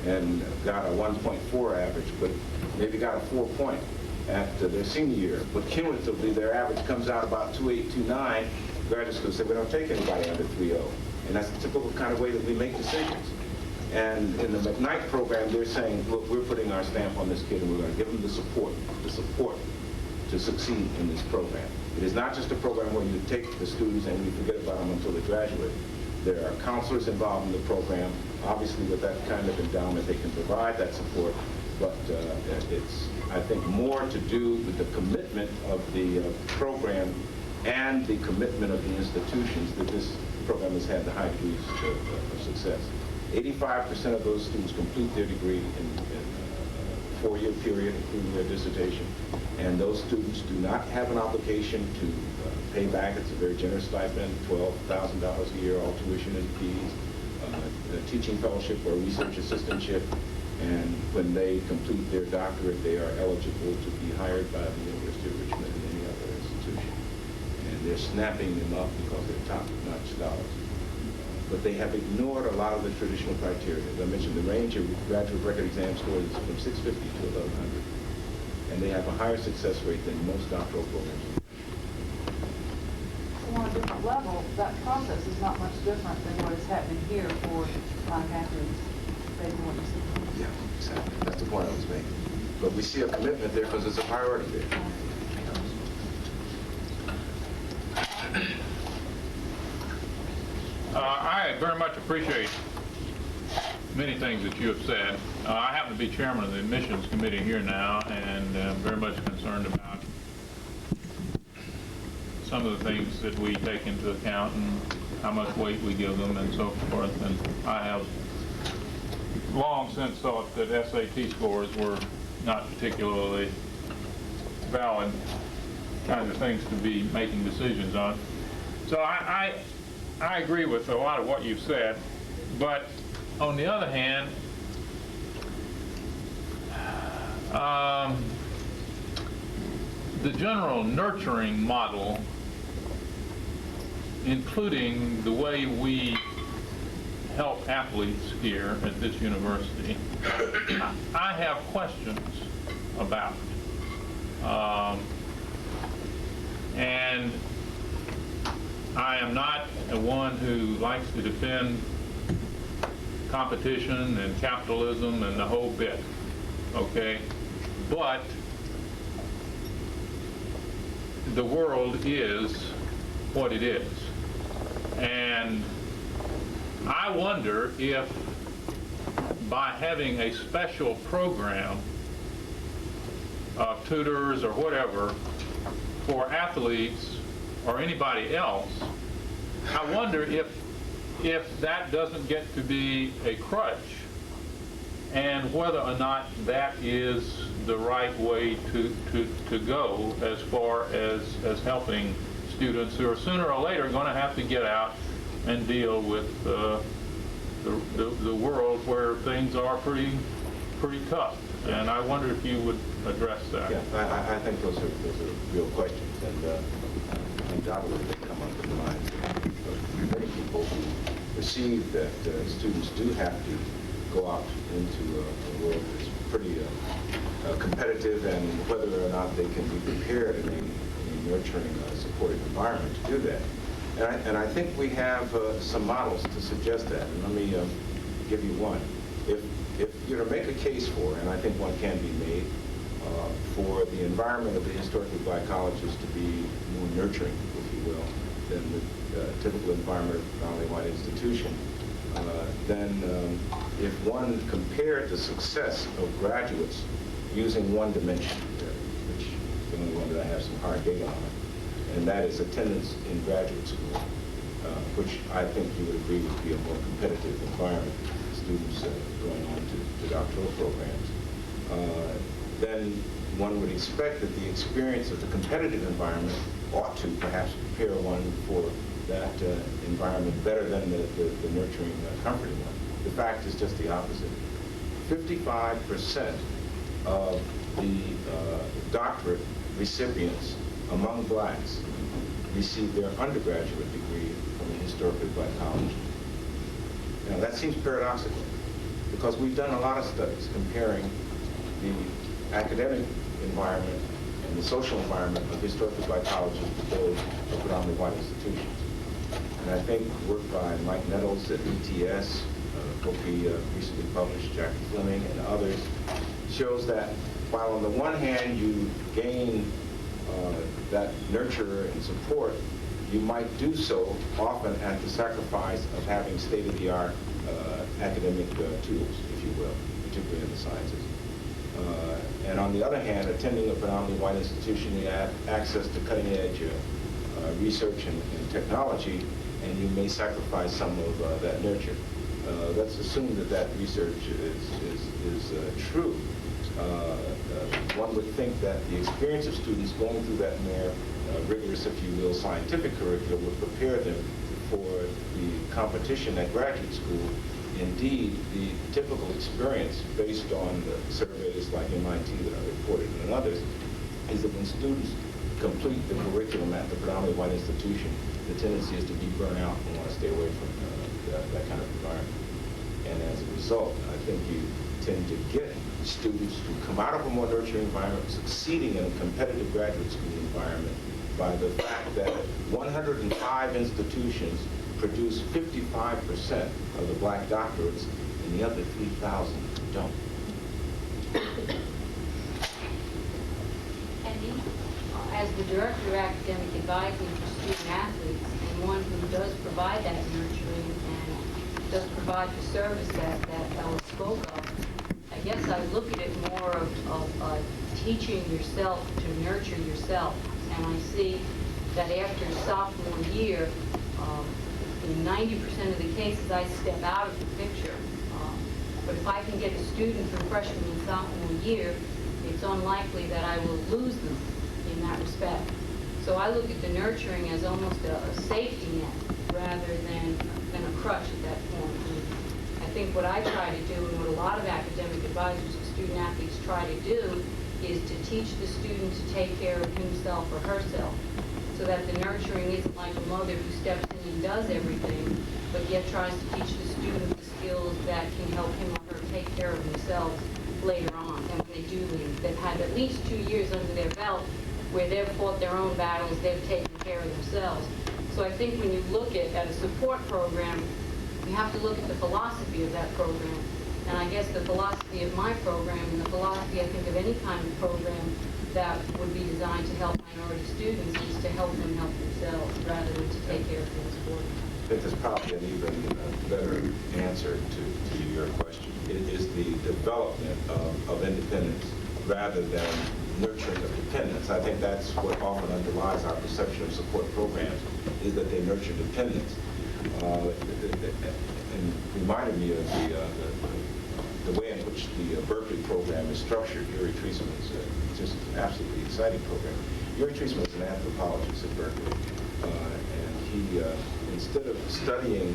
and got a 1.4 average, but maybe got a 4 point at their senior year, but cumulatively their average comes out about 2.8, 2.9. Graduate schools say we don't take anybody under 3.0, and that's the typical kind of way that we make decisions. And in the McKnight program, they're saying, look, we're putting our stamp on this kid, and we're going to give them the support to succeed in this program. It is not just a program where you take the students and you forget about them until they graduate. There are counselors involved in the program. Obviously, with that kind of endowment, they can provide that support, but it's, I think, more to do with the commitment of the program and the commitment of the institutions that this program has had the high degrees of success. 85% of those students complete their degree in a 4-year period, including their dissertation. And those students do not have an obligation to pay back. It's a very generous stipend, $12,000 a year, all tuition and fees, a teaching fellowship or a research assistantship. And when they complete their doctorate, they are eligible to be hired by the University of Richmond and any other institution. And they're snapping them up because they're top-notch scholars. But they have ignored a lot of the traditional criteria. As I mentioned, the range of graduate record exam scores is from 650 to 1100. And they have a higher success rate than most doctoral programs. So on a different level, that process is not much different than what is happening here for black athletes, based on what you said. Yeah, exactly. That's the point I was making. But we see a commitment there because it's a priority there. I very much appreciate many things that you have said. I happen to be chairman of the admissions committee here now, and very much concerned about some of the things that we take into account and how much weight we give them and so forth. And I have long since thought that SAT scores were not particularly valid kinds of things to be making decisions on. So I agree with a lot of what you've said, but on the other hand, the general nurturing model, including the way we help athletes here at this university, I have questions about. And I am not one who likes to defend competition and capitalism and the whole bit, okay? But the world is what it is. And I wonder if by having a special program of tutors or whatever for athletes or anybody else, I wonder if that doesn't get to be a crutch, and whether or not that is the right way to go as far as helping students who are sooner or later going to have to get out and deal with the world where things are pretty tough. And I wonder if you would address that. Yeah, I think those are real questions, and undoubtedly they come up in the minds of many people who perceive that students do have to go out into a world that's pretty competitive, and whether or not they can be prepared in a nurturing, supportive environment to do that. And I think we have some models to suggest that. And let me give you one. If you're to make a case for, and I think one can be made, for the environment of the historically black colleges to be more nurturing, if you will, than the typical environment of a only white institution, then if one compared the success of graduates using one dimension, which is the only one that I have some hard data on, and that is attendance in graduate school, which I think you would agree would be a more competitive environment for students going on to doctoral programs, then one would expect that the experience of the competitive environment ought to perhaps prepare one for that environment better than the nurturing, comforting one. The fact is just the opposite. 55% of the doctorate recipients among blacks receive their undergraduate degree from a historically black college. Now that seems paradoxical, because we've done a lot of studies comparing the academic environment and the social environment of historically black colleges to those of predominantly white institutions. And I think work by Mike Nettles at ETS, a book he recently published, Jackie Fleming and others, shows that while on the one hand you gain that nurture and support, you might do so often at the sacrifice of having state-of-the-art academic tools, if you will, particularly in the sciences. And on the other hand, attending a predominantly white institution, you have access to cutting-edge research and technology, and you may sacrifice some of that nurture. Let's assume that research is true. One would think that the experience of students going through that more rigorous, if you will, scientific curriculum would prepare them for the competition at graduate school. Indeed, the typical experience based on the surveys like MIT that I reported and others is that when students complete the curriculum at the predominantly white institution, the tendency is to be burnt out and want to stay away from that kind of environment. And as a result, I think you tend to get students who come out of a more nurturing environment succeeding in a competitive graduate school environment by the fact that 105 institutions produce 55% of the black doctorates, and the other 3,000 don't. As the Director of Academic Advising for student athletes, and one who does provide that nurturing and does provide the service that Ella spoke of, I guess I look at it more of teaching yourself to nurture yourself. And I see that after sophomore year, in 90% of the cases, I step out of the picture. But if I can get a student from freshman and sophomore year, it's unlikely that I will lose them in that respect. So I look at the nurturing as almost a safety net rather than a crutch at that point. And I think what I try to do, and what a lot of academic advisors and student athletes try to do, is to teach the student to take care of himself or herself, so that the nurturing isn't like a mother who steps in and does everything, but yet tries to teach the student the skills that can help him or her take care of themselves later on. And when they do leave, they've had at least 2 years under their belt where they've fought their own battles, they've taken care of themselves. So I think when you look at a support program, you have to look at the philosophy of that program. And I guess the philosophy of my program, and the philosophy I think of any kind of program, that would be designed to help minority students is to help them help themselves rather than to take care of things for them. I think there's probably an even better answer to your question. It is the development of independence rather than nurturing of dependence. I think that's what often underlies our perception of support programs, is that they nurture dependence. And reminded me of the way in which the Berkeley program is structured. Yuri Treisman's just an absolutely exciting program. Yuri Treisman is an anthropologist at Berkeley, and he, instead of studying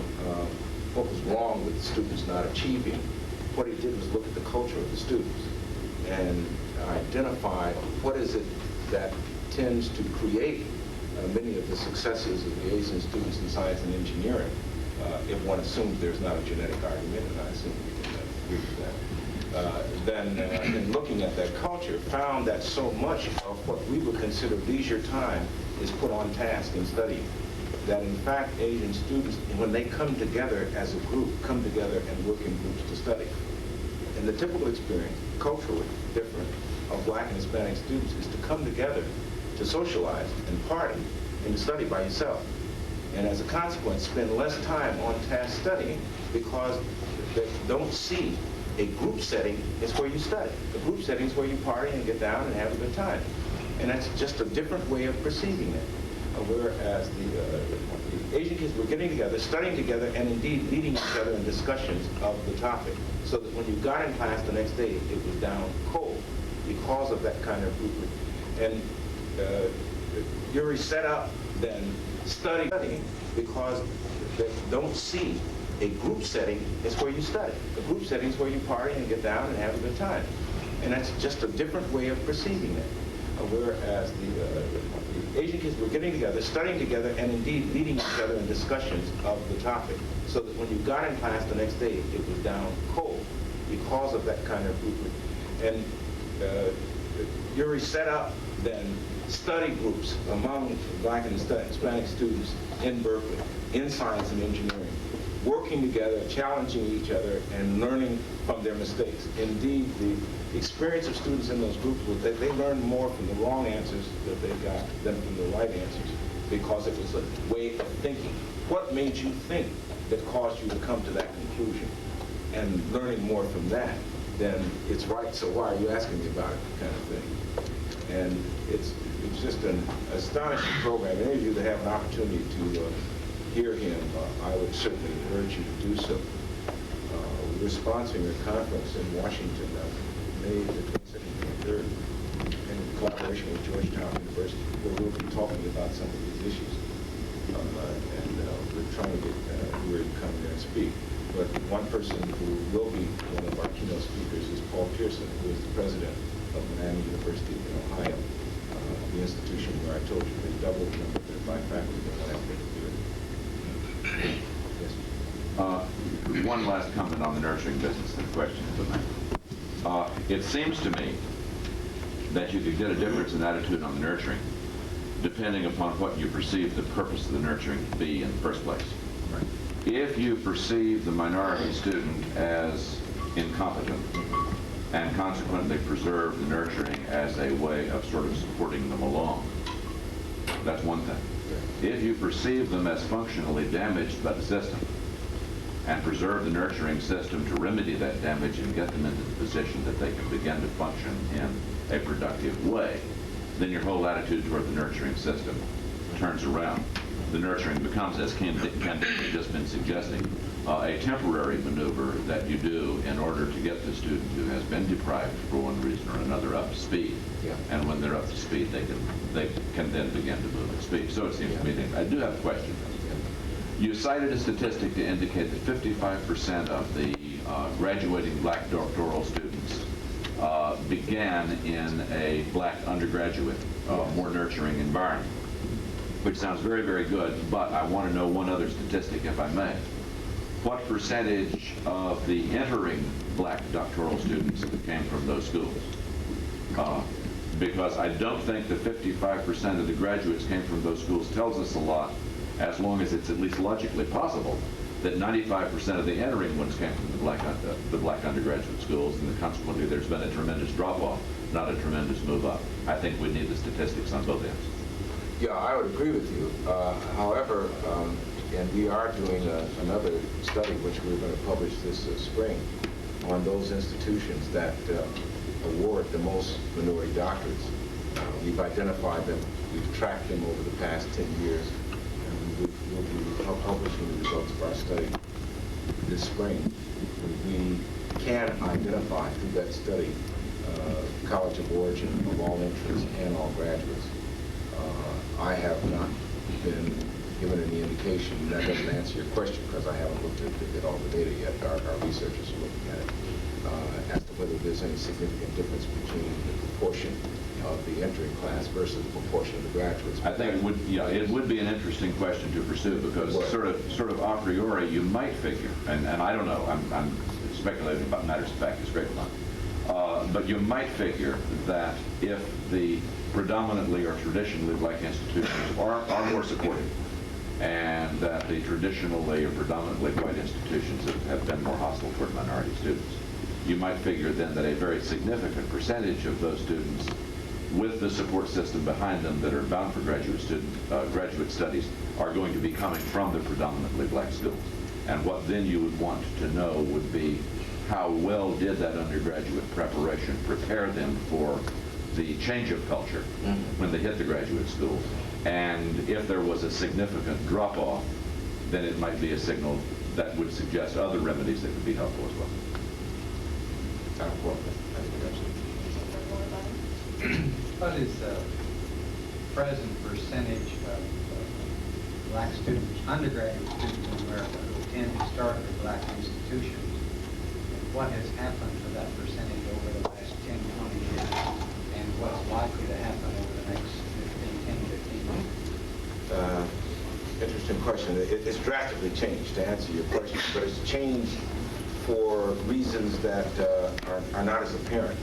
what was wrong with the students not achieving, what he did was look at the culture of the students and identify what is it that tends to create many of the successes of the Asian students in science and engineering, if one assumes there's not a genetic argument, and I assume we can agree with that. Then, in looking at that culture, found that so much of what we would consider leisure time is put on task in studying. That in fact, Asian students, when they come together as a group, come together and work in groups to study. And the typical experience, culturally different, of Black and Hispanic students is to come together to socialize and party and to study by yourself. And as a consequence, spend less time on task studying because they don't see a group setting is where you study. A group setting is where you party and get down and have a good time. And that's just a different way of perceiving it. Whereas the Asian kids were getting together, studying together, and indeed leading each other in discussions of the topic, so that when you got in class the next day, it was down cold because of that kind of group. And Yuri set up then studying because they don't see a group setting is where you study. A group setting is where you party and get down and have a good time. And that's just a different way of perceiving it. Whereas the Asian kids were getting together, studying together, and indeed leading each other in discussions of the topic, so that when you got in class the next day, it was down cold because of that kind of grouping. And Yuri set up then study groups among Black and Hispanic students in Berkeley, in science and engineering, working together, challenging each other, and learning from their mistakes. Indeed, the experience of students in those groups was that they learned more from the wrong answers that they got than from the right answers, because it was a way of thinking. What made you think that caused you to come to that conclusion? And learning more from that, then it's right, so why are you asking me about it, kind of thing. And it's just an astonishing program. Any of you that have an opportunity to hear him, I would certainly urge you to do so. We're sponsoring a conference in Washington, May the 22nd and 3rd, in collaboration with Georgetown University, where we'll be talking about some of these issues. And we're trying to get Yuri to come there and speak. But one person who will be one of our keynote speakers is Paul Pearson, who is the president of Miami University in Ohio, the institution where I told you they doubled the number of Black faculty that went out there to do it. Yes. One last comment on the nurturing business and question, if I may. It seems to me that you could get a difference in attitude on the nurturing depending upon what you perceive the purpose of the nurturing to be in the first place. Right. If you perceive the minority student as incompetent and consequently preserve the nurturing as a way of sort of supporting them along, that's one thing. If you perceive them as functionally damaged by the system and preserve the nurturing system to remedy that damage and get them into the position that they can begin to function in a productive way, then your whole attitude toward the nurturing system turns around. The nurturing becomes, as Ken has just been suggesting, a temporary maneuver that you do in order to get the student who has been deprived for one reason or another up to speed. Yeah. And when they're up to speed, they can then begin to move at speed. So it seems to me that I do have a question. You cited a statistic to indicate that 55% of the graduating Black doctoral students began in a Black undergraduate, more nurturing environment, which sounds very, very good, but I want to know one other statistic, if I may. What percentage of the entering Black doctoral students came from those schools? Because I don't think that 55% of the graduates came from those schools tells us a lot, as long as it's at least logically possible that 95% of the entering ones came from the black undergraduate schools, and consequently there's been a tremendous drop-off, not a tremendous move-up. I think we need the statistics on both ends. Yeah, I would agree with you. However, and we are doing another study, which we're going to publish this spring, on those institutions that award the most minority doctorates. We've identified them, we've tracked them over the past 10 years, and we'll be publishing the results of our study this spring. We can identify through that study college of origin of all entrants and all graduates. I have not been given any indication, and that doesn't answer your question because I haven't looked at all the data yet. Our researchers are looking at it, as to whether there's any significant difference between the proportion of the entering class versus the proportion of the graduates. I think it would be an interesting question to pursue, because sort of a priori you might figure, and I don't know, I'm speculating about matters of fact, it's great fun. But you might figure that if the predominantly or traditionally black institutions are more supportive, and that the traditionally or predominantly white institutions have been more hostile toward minority students, you might figure then that a very significant percentage of those students with the support system behind them that are bound for graduate studies are going to be coming from the predominantly black schools. And what then you would want to know would be how well did that undergraduate preparation prepare them for the change of culture when they hit the graduate schools. And if there was a significant drop-off, then it might be a signal that would suggest other remedies that would be helpful as well. What is the present percentage of black students, undergraduate students in America who attend historically black institutions? And what has happened to that percentage over the last 10, 20 years? And what's likely to happen over the next 10, 15 years? Interesting question. It's drastically changed, to answer your question, but it's changed for reasons that are not as apparent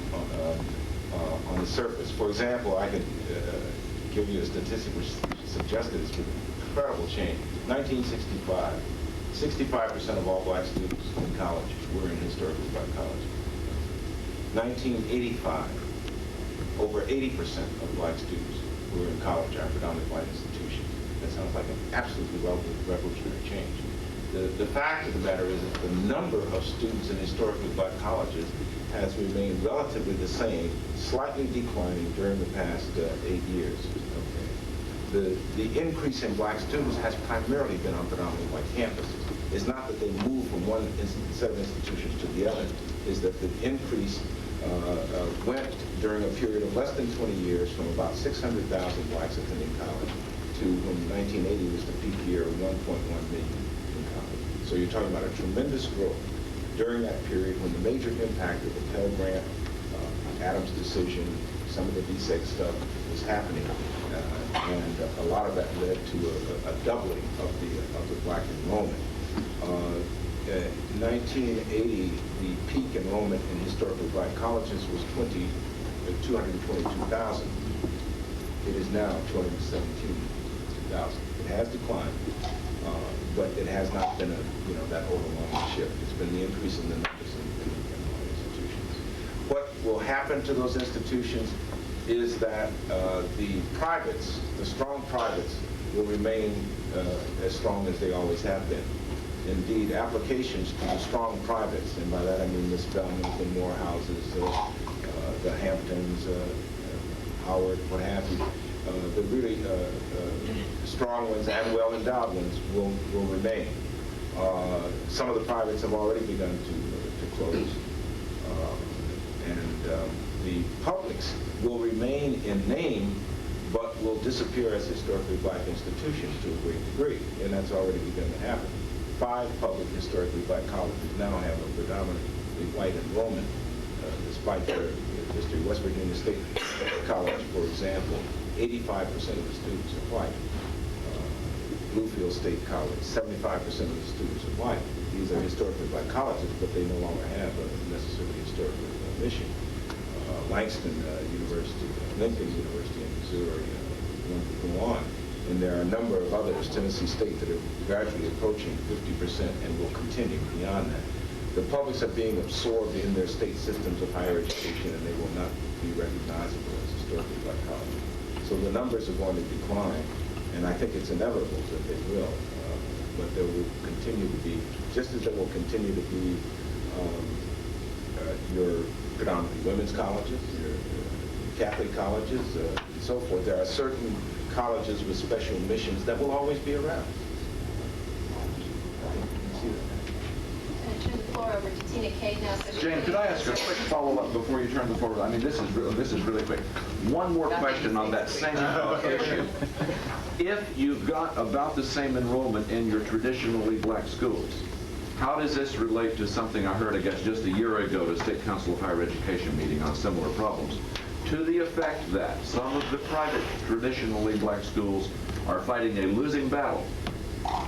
on the surface. For example, I could give you a statistic which suggested it's an incredible change. 1965, 65% of all black students in college were in historically black colleges. 1985, over 80% of black students who were in college are predominantly white institutions. That sounds like an absolutely revolutionary change. The fact of the matter is that the number of students in historically black colleges has remained relatively the same, slightly declining during the past 8 years. Okay. The increase in black students has primarily been on predominantly white campuses. It's not that they move from one set of institutions to the other. It's that the increase went during a period of less than 20 years from about 600,000 blacks attending college to, when 1980 was the peak year, 1.1 million in college. So you're talking about a tremendous growth during that period when the major impact of the Pell Grant, Adams decision, some of the VSEG stuff was happening, and a lot of that led to a doubling of the black enrollment. In 1980, the peak enrollment in historically black colleges was 222,000. It is now 217,000. It has declined. But it has not been that overwhelming shift. It's been the increase in the numbers in institutions. What will happen to those institutions is that the privates, the strong privates, will remain as strong as they always have been. Indeed, applications to the strong privates, and by that I mean the Spelmans, the Morehouses, the Hamptons, Howard, what have you, the really strong ones and well-endowed ones will remain. Some of the privates have already begun to close. The publics will remain in name, but will disappear as historically black institutions to a great degree, and that's already begun to happen. 5 public historically black colleges now have a predominantly white enrollment, despite their history. West Virginia State College, for example, 85% of the students are white. Bluefield State College, 75% of the students are white. These are historically black colleges, but they no longer have a necessarily historical mission. Langston University, Lincoln University in Missouri, one could go on. And there are a number of others, Tennessee State, that are gradually approaching 50% and will continue beyond that. The publics are being absorbed in their state systems of higher education, and they will not be recognizable as historically black colleges. So the numbers are going to decline, and I think it's inevitable that they will. But there will continue to be, just as there will continue to be your predominantly women's colleges, your Catholic colleges, and so forth. There are certain colleges with special missions that will always be around. I think you can see that. I'm going to turn the floor over to Tina Cade now. So Jane, could I ask a quick follow-up before you turn the floor? I mean, this is really quick. One more question on that same issue. If you've got about the same enrollment in your traditionally black schools, how does this relate to something I heard, I guess, just a year ago at a State Council of Higher Education meeting on similar problems, to the effect that some of the private traditionally black schools are fighting a losing battle,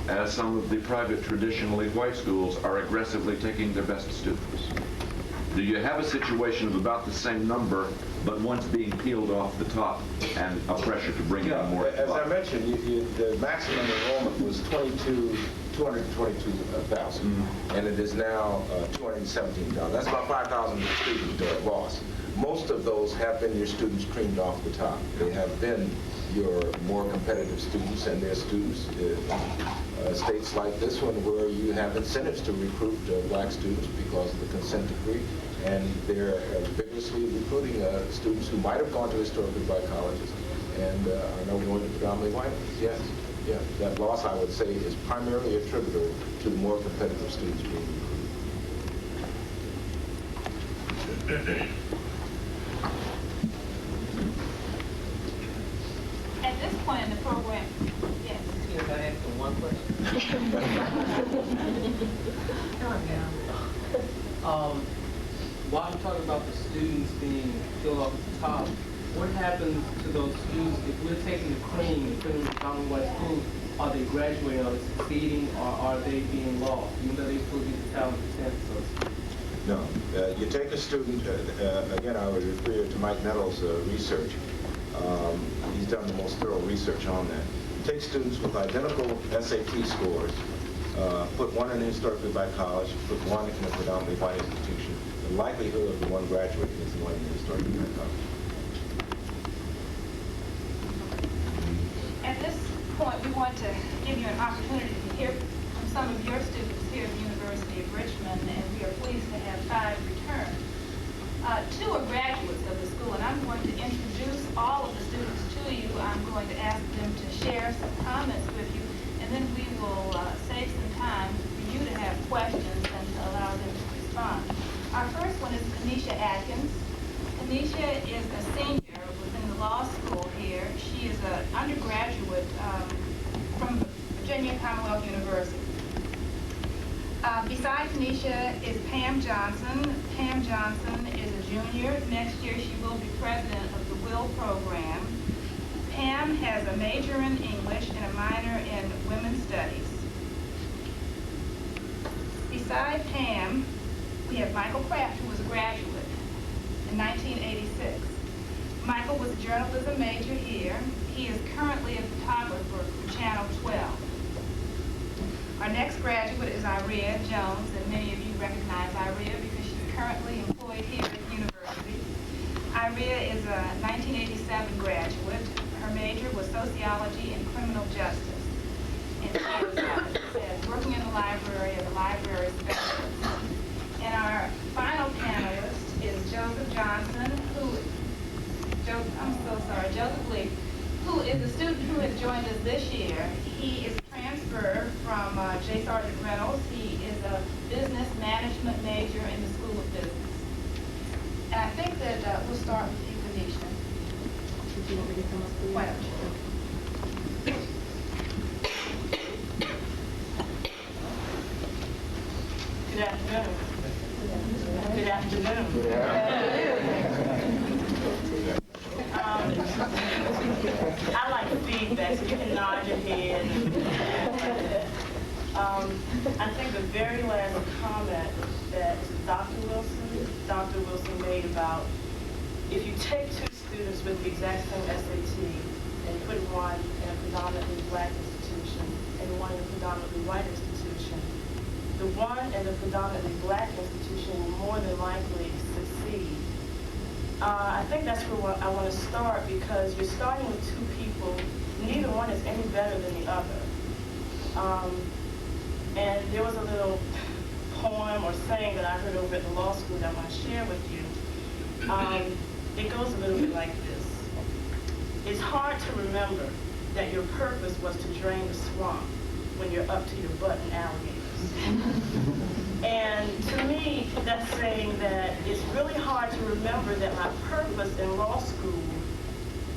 as some of the private traditionally white schools are aggressively taking their best students? Do you have a situation of about the same number, but one's being peeled off the top and a pressure to bring in more? As I mentioned, the maximum enrollment was 222,000, and it is now 217,000. That's about 5,000 student loss. Most of those have been your students creamed off the top. They have been your more competitive students, and they're students in states like this one where you have incentives to recruit black students because of the consent decree, and they're vigorously recruiting students who might have gone to historically black colleges and are now going to predominantly white ones. Yes, yeah. That loss, I would say, is primarily attributable to the more competitive students being recruited. At this point in the program, yes. Can I ask one question? While I'm talking about the students being filled off the top, what happens to those students if we're taking the cream and putting them in common white schools? Are they graduating? Are they succeeding? Or are they being lost? Even though they still be the talent percent. No. You take a student, again, I would refer you to Mike Nettles' research. He's done the most thorough research on that. Take students with identical SAT scores, put one in a historically black college, put one in a predominantly white institution. The likelihood of the one graduating is the one in the historically black college. At this point, we want to give you an opportunity to hear from some of your students here at the University of Richmond, and we are pleased to have 5 return. 2 are graduates of the school, and I'm going to introduce all of the students to you. I'm going to ask them to share some comments with you, and then we will save some time for you to have questions and to allow them to respond. Our first one is Kanisha Atkins. Kanisha is a senior within the law school here. She is an undergraduate from Virginia Commonwealth University. Beside Kanisha is Pam Johnson. Pam Johnson is a junior. Next year she will be president of the Will program. Pam has a major in English and a minor in women's studies. Beside Pam, we have Michael Kraft, who was a graduate in 1986. Michael was a journalism major here. He is currently a photographer for Channel 12. Our next graduate is Iria Jones, and many of you recognize Iria because she's currently employed here at the university. Iria is a 1987 graduate. Her major was sociology and criminal justice. And she is, as I said, working in the library as a library specialist. And our final panelist is Joseph Johnson, Joseph Lee, who is a student who has joined us this year. He is transferred from J. Sergeant Reynolds. He is a business management major in the School of Business. And I think that we'll start with you, Kanisha. Did you want me to come up with Why don't you? Good afternoon. Good afternoon. I like feedback, so you can nod your head. I think the very last comment that Dr. Wilson made about if you take 2 students with the exact same SAT and putting one in a predominantly black institution and one in a predominantly white institution, the one in the predominantly black institution will more than likely succeed. I think that's where I want to start, because you're starting with two people, neither one is any better than the other. And there was a little poem or saying that I heard over at the law school that I want to share with you. It goes a little bit like this. It's hard to remember that your purpose was to drain the swamp when you're up to your butt in alligators. And to me, that's saying that it's really hard to remember that my purpose in law school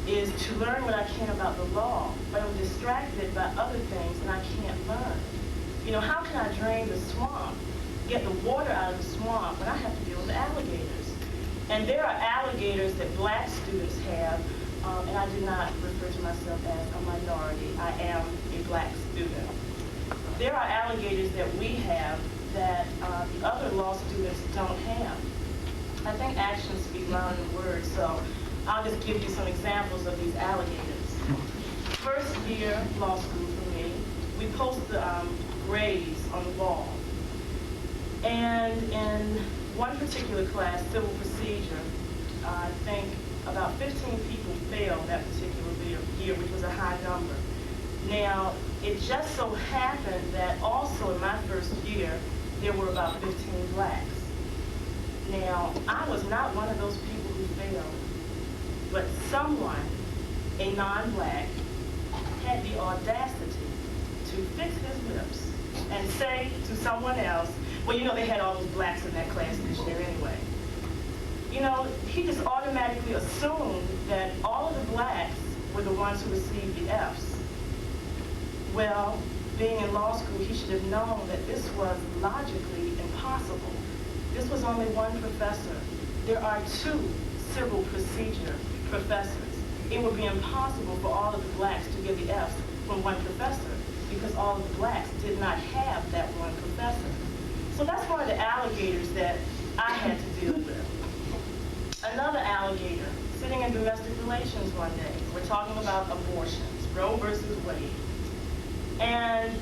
is to learn what I can about the law, but I'm distracted by other things and I can't learn. You know, how can I drain the swamp, get the water out of the swamp when I have to deal with alligators? And there are alligators that black students have, and I do not refer to myself as a minority. I am a black student. There are alligators that we have that the other law students don't have. I think actions speak louder than words, so I'll just give you some examples of these alligators. First year law school for me, we post the grades on the wall. And in one particular class, civil procedure, I think about 15 people failed that particular year, which was a high number. Now, it just so happened that also in my first year, there were about 15 blacks. Now, I was not one of those people who failed, but someone, a non-black, had the audacity to fix his lips and say to someone else, well, you know, they had all those blacks in that class this year anyway. You know, he just automatically assumed that all of the blacks were the ones who received the Fs. Well, being in law school, he should have known that this was logically impossible. This was only one professor. There are two civil procedure professors. It would be impossible for all of the blacks to get the Fs from one professor because all of the blacks did not have that one professor. So that's one of the alligators that I had to deal with. Another alligator, sitting in domestic relations one day, we're talking about abortions, Roe versus Wade. And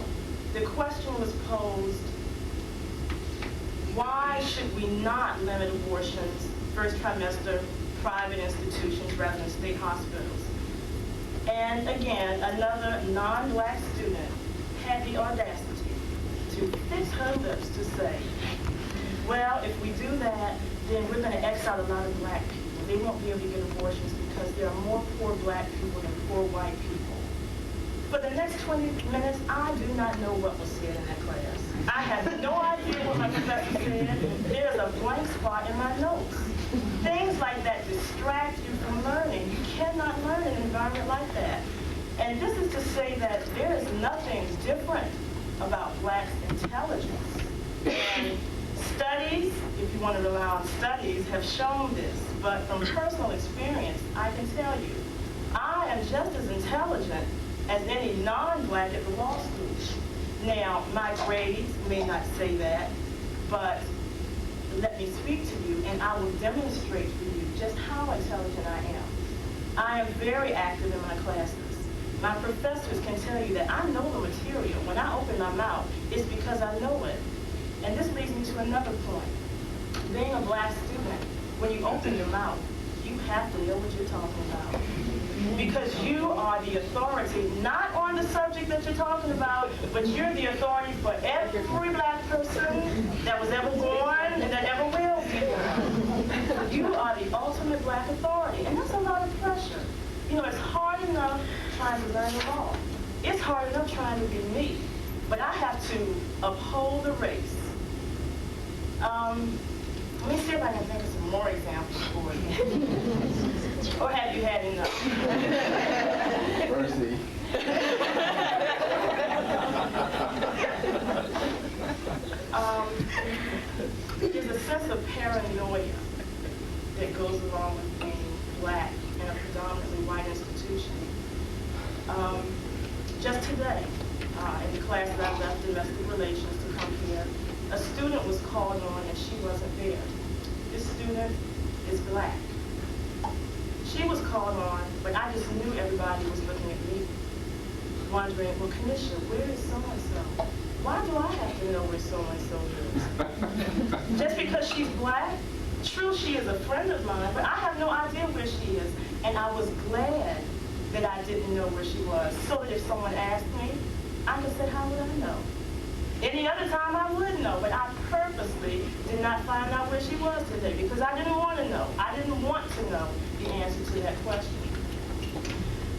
the question was posed, why should we not limit abortions first trimester, private institutions rather than state hospitals? And again, another non-black student had the audacity to fix her lips to say, well, if we do that, then we're going to exile a lot of black people. They won't be able to get abortions because there are more poor black people than poor white people. For the next 20 minutes, I do not know what was said in that class. I have no idea what my professor said. There's a blank spot in my notes. Things like that distract you from learning. You cannot learn in an environment like that. And this is to say that there is nothing different about blacks' intelligence. And studies, if you want to rely on studies, have shown this. But from personal experience, I can tell you, I am just as intelligent as any non-black at the law school. Now, my grades may not say that, but let me speak to you and I will demonstrate for you just how intelligent I am. I am very active in my classes. My professors can tell you that I know the material. When I open my mouth, it's because I know it. And this leads me to another point. Being a black student, when you open your mouth, you have to know what you're talking about. Because you are the authority, not on the subject that you're talking about, but you're the authority for every black person that was ever born and that ever will be born. You are the ultimate black authority, and that's a lot of pressure. You know, it's hard enough trying to learn the law. It's hard enough trying to be me, but I have to uphold the race. Let me see if I can think of some more examples for you. Or have you had enough? Mercy. There's a sense of paranoia that goes along with being black in a predominantly white institution. Just today, in the class that I left domestic relations to come here, a student was called on and she wasn't there. This student is black. She was called on, but I just knew everybody was looking at me, wondering, well, Kanisha, where is so-and-so? Why do I have to know where so-and-so is? Just because she's black? True, she is a friend of mine, but I have no idea where she is. And I was glad that I didn't know where she was, so that if someone asked me, I could say, how would I know? Any other time I would know, but I purposely did not find out where she was today because I didn't want to know. I didn't want to know the answer to that question.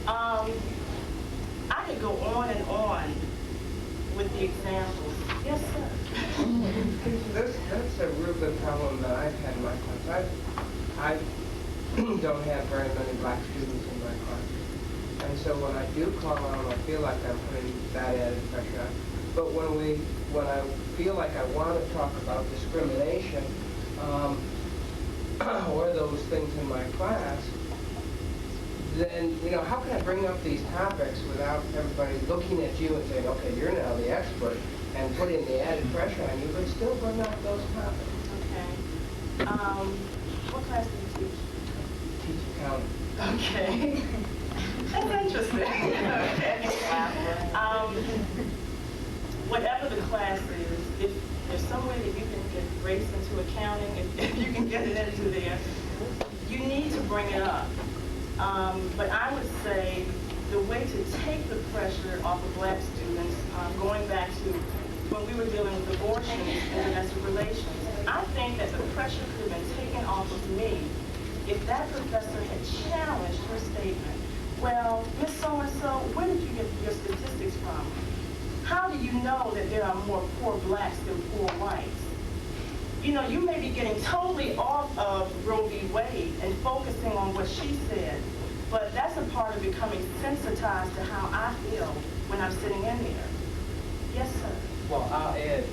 I could go on and on with the examples. Yes, sir. That's a real good problem that I've had in my class. I don't have very many black students in my class. And so when I do call on them, I feel like I'm putting that added pressure on. But when I feel like I want to talk about discrimination or those things in my class, then, how can I bring up these topics without everybody looking at you and saying, okay, you're now the expert, and putting the added pressure on you, but still bring up those topics? Okay. What class do you teach? Teach accounting. Okay. That's interesting. Okay. Whatever the class is, if there's some way that you can get race into accounting, if you can get it into there, you need to bring it up. But I would say the way to take the pressure off of black students, going back to when we were dealing with abortion and domestic relations, I think that the pressure could have been taken off of me if that professor had challenged her statement. Well, Miss So-and-so, where did you get your statistics from? How do you know that there are more poor blacks than poor whites? You may be getting totally off of Roe v. Wade and focusing on what she said, but that's a part of becoming sensitized to how I feel when I'm sitting in there. Yes, sir. Well, I'll add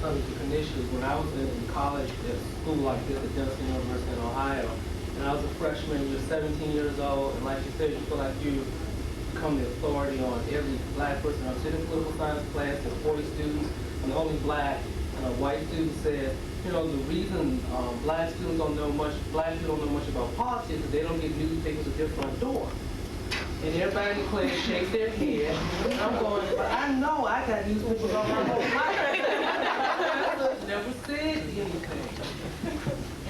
something to Kanisha's. When I was in college at a school like this at Denison University in Ohio, and I was a freshman, you're 17 years old, and like you said, you feel like you become the authority on every black person. I was sitting in political science class, there were 40 students, and the only black white student said, the reason black students don't know much about politics is they don't get newspapers at their front door. And everybody in the class shakes their head. And I'm going, but I know I got newspapers on my home. My never said anything.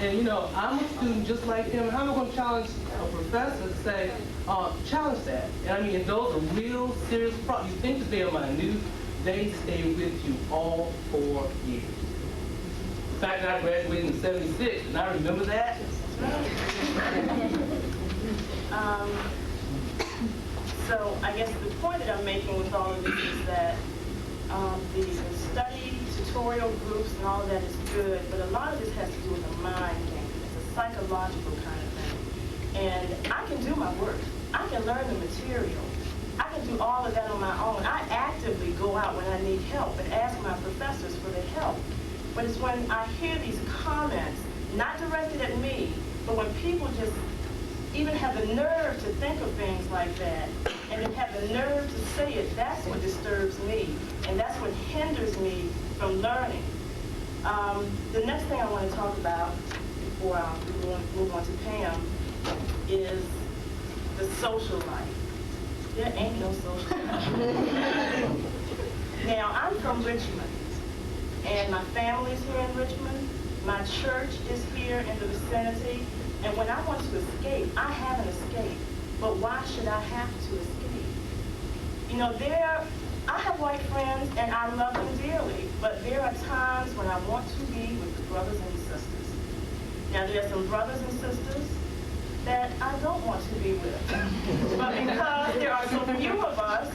And I'm a student just like them. How am I going to challenge a professor to say, challenge that? And those are real serious problems. You think that they are minute, they stay with you all 4 years. The fact that I graduated in '76, and I remember that. So I guess the point that I'm making with all of this is that the study, tutorial groups, and all of that is good, but a lot of this has to do with a mind game. It's a psychological kind of thing. And I can do my work. I can learn the material. I can do all of that on my own. I actively go out when I need help and ask my professors for the help. But it's when I hear these comments, not directed at me, but when people just even have the nerve to think of things like that, and then have the nerve to say it, that's what disturbs me, and that's what hinders me from learning. The next thing I want to talk about, before I move on to Pam, is the social life. There ain't no social life. Now, I'm from Richmond, and my family's here in Richmond. My church is here in the vicinity. And when I want to escape, I have an escape. But why should I have to escape? I have white friends, and I love them dearly. But there are times when I want to be with the brothers and sisters. Now, there are some brothers and sisters that I don't want to be with. But because there are so few of us,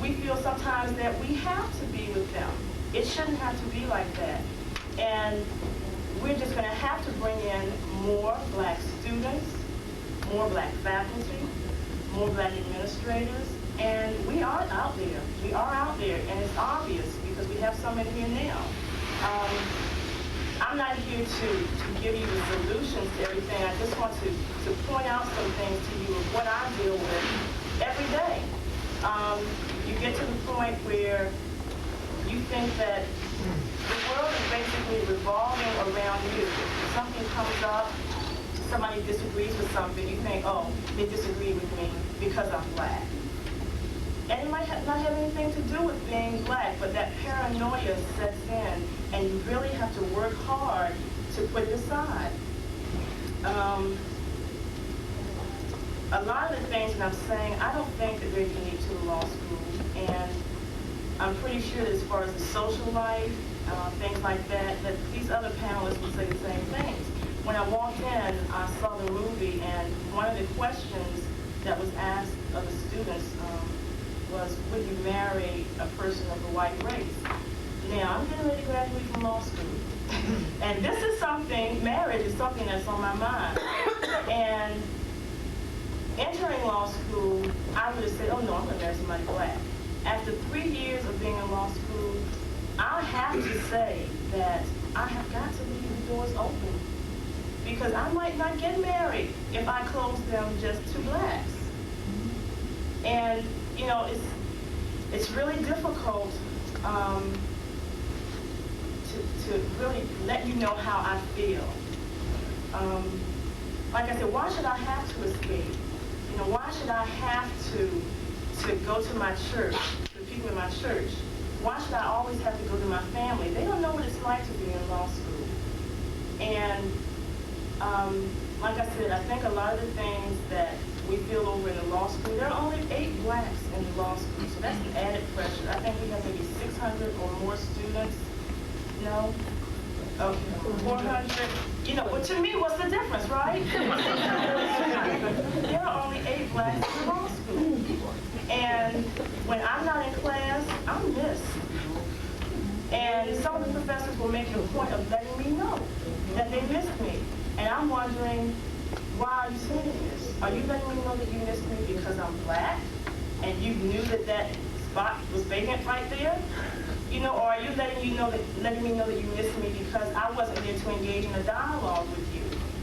we feel sometimes that we have to be with them. It shouldn't have to be like that. And we're just going to have to bring in more black students, more black faculty, more black administrators, and we are out there. We are out there, and it's obvious because we have some in here now. I'm not here to give you the solutions to everything. I just want to point out some things to you of what I deal with every day. You get to the point where you think that the world is basically revolving around you. Something comes up, somebody disagrees with something, you think, oh, they disagree with me because I'm black. And it might not have anything to do with being black, but that paranoia sets in, and you really have to work hard to put it aside. A lot of the things that I'm saying, I don't think that they're unique to the law school, and I'm pretty sure that as far as the social life, things like that, that these other panelists would say the same things. When I walked in, I saw the movie, and one of the questions that was asked of the students was, would you marry a person of the white race? Now, I'm getting ready to graduate from law school. And this is something, marriage is something that's on my mind. And entering law school, I would have said, oh no, I'm going to marry somebody black. After 3 years of being in law school, I have to say that I have got to leave the doors open. Because I might not get married if I close them just to blacks. And, you know, it's really difficult to really let you know how I feel. Like I said, why should I have to escape? You know, why should I have to go to my church, the people in my church? Why should I always have to go to my family? They don't know what it's like to be in law school. And like I said, I think a lot of the things that we feel over in the law school, there are only 8 blacks in the law school, so that's the added pressure. I think we have maybe 600 or more students. No? Okay, 400. You know, but to me, what's the difference, right? There are only 8 blacks in law school. And when I'm not in class, I'm missed. And some of the professors will make a point of letting me know that they missed me. And I'm wondering, why are you saying this? Are you letting me know that you missed me because I'm black? And you knew that that spot was vacant right there? You know, or are you letting me know that you missed me because I wasn't there to engage in a dialogue with you?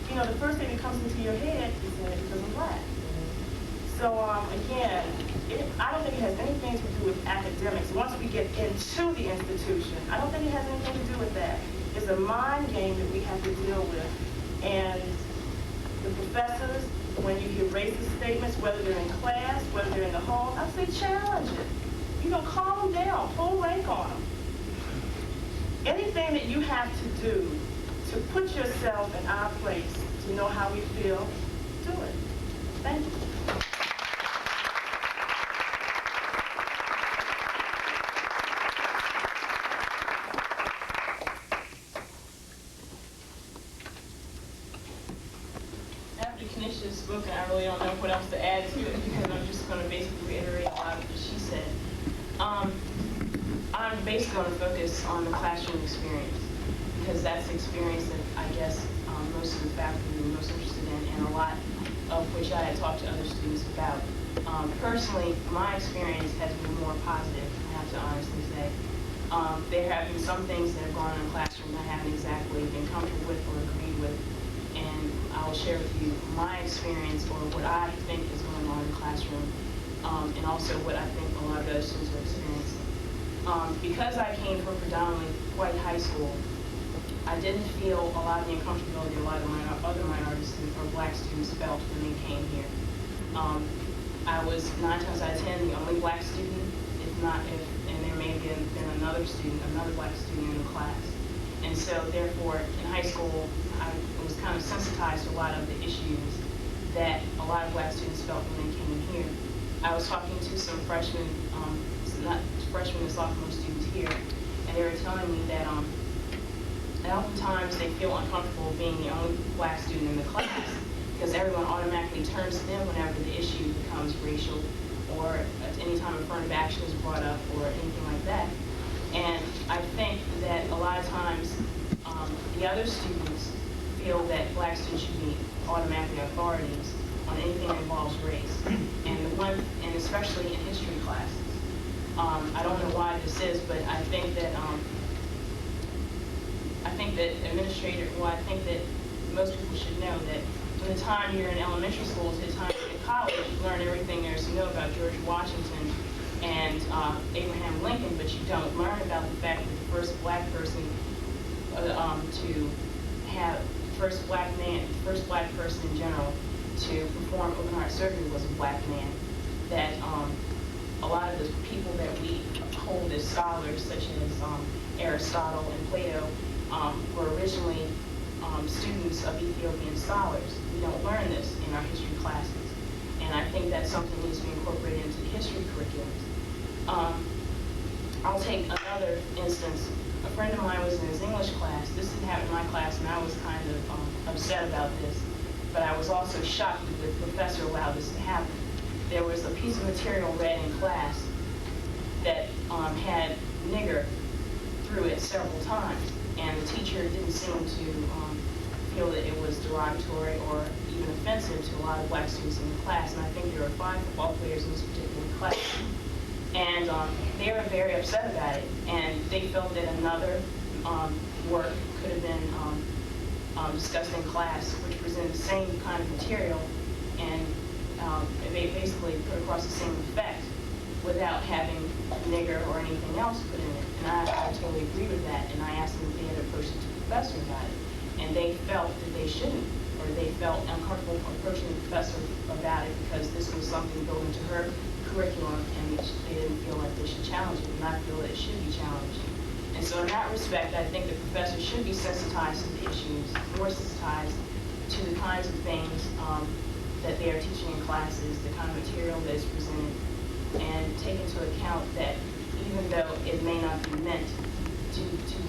You know, the first thing that comes into your head is that because I'm black. So again, I don't think it has anything to do with academics. Once we get into the institution, I don't think it has anything to do with that. It's a mind game that we have to deal with. And the professors, when you hear racist statements, whether they're in class, whether they're in the hall, I say challenge it. You know, calm down, full rank on them. Anything that you have to do to put yourself in our place, to know how we feel, do it. Thank you. Spoken, I really don't know what else to add to it because I'm just going to basically reiterate a lot of what she said. I'm basically going to focus on the classroom experience because that's the experience that I guess most of the faculty are most interested in, and a lot of which I had talked to other students about. Personally, my experience has been more positive, I have to honestly say. There have been some things that have gone on in the classroom that I haven't exactly been comfortable with or agreed with. And I will share with you my experience or what I think is going on in the classroom, and also what I think a lot of those students are experiencing. Because I came from predominantly white high school, I didn't feel a lot of the uncomfortability a lot of my other minority students or black students felt when they came here. I was 9 times out of 10 the only black student, and there may have been another black student in the class. And so, therefore, in high school, I was kind of sensitized to a lot of the issues that a lot of black students felt when they came here. I was talking to some freshmen, not freshmen and sophomore students here, and they were telling me that oftentimes they feel uncomfortable being the only black student in the class because everyone automatically turns to them whenever the issue becomes racial or at any time affirmative action is brought up or anything like that. And I think that a lot of times the other students feel that black students should be automatically authorities on anything that involves race, and especially in history classes. I don't know why this is, but I think that I think that most people should know that from the time you're in elementary school to the time you're in college, you learn everything there is to know about George Washington and Abraham Lincoln, but you don't learn about the fact that the first black person first black person in general to perform open heart surgery was a black man. That a lot of the people that we hold as scholars, such as Aristotle and Plato, were originally students of Ethiopian scholars. We don't learn this in our history classes. And I think that's something that needs to be incorporated into the history curriculums. I'll take another instance. A friend of mine was in his English class. This didn't happen in my class, and I was kind of upset about this. But I was also shocked that the professor allowed this to happen. There was a piece of material read in class that had nigger through it several times, and the teacher didn't seem to feel that it was derogatory or even offensive to a lot of black students in the class. And I think there were 5 football players in this particular class. And they were very upset about it, and they felt that another work could have been discussed in class, which presented the same kind of material, and they basically put across the same effect without having nigger or anything else put in it. And I totally agree with that, and I asked them if they had approached the professor about it. And they felt that they shouldn't, or they felt uncomfortable approaching the professor about it because this was something built into her curriculum, and they didn't feel like they should challenge it, and I feel that it should be challenged. And so in that respect, I think the professor should be sensitized to the issues, more sensitized to the kinds of things that they are teaching in classes, the kind of material that is presented, and take into account that even though it may not be meant to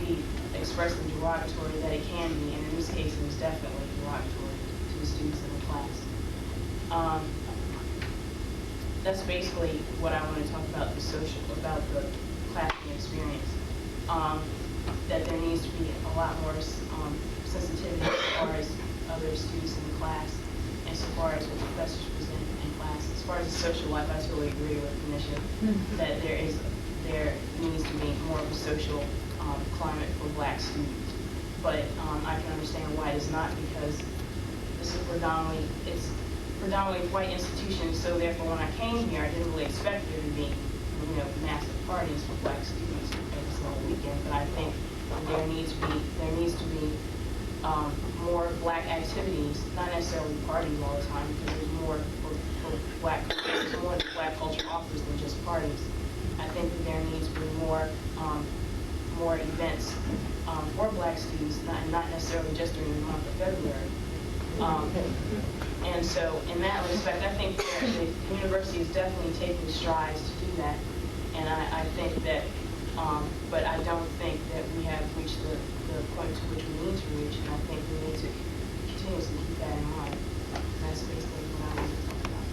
be expressly derogatory, that it can be, and in this case it was definitely derogatory to the students in the class. That's basically what I want to talk about, about the classroom experience. That there needs to be a lot more sensitivity as far as other students in the class, and so far as what professors present in class. As far as the social life, I totally agree with Commissioner that there needs to be more of a social climate for black students. But I can understand why it is not, because this is predominantly white institution, so therefore when I came here, I didn't really expect there to be, massive parties for black students every single weekend. But I think there needs to be more black activities, not necessarily parties all the time, because there's more for black, there's more that black culture offers than just parties. I think that there needs to be more events for black students, not necessarily just during the month of February. And so, in that respect, I think the university is definitely taking strides to do that. And I think that, but I don't think that we have reached the point to which we need to reach. And I think we need to continuously keep that in mind. And that's basically what I want to talk about.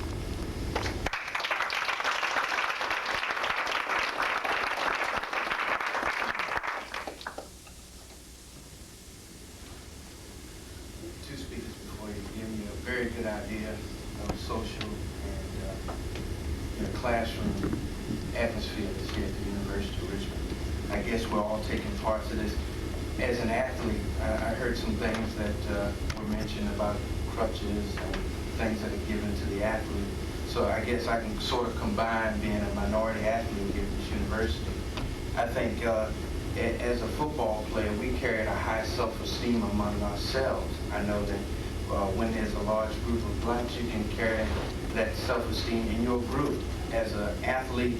Two speakers before you give me a very good idea of social and classroom atmosphere that's here at the University of Richmond. I guess we're all taking parts of this. As an athlete, I heard some things that were mentioned about crutches and things that are given to the athlete. So I guess I can sort of combine being a minority athlete here at this university. I think as a football player, we carried a high self-esteem among ourselves. I know that when there's a large group of blacks, you can carry that self-esteem in your group. As an athlete,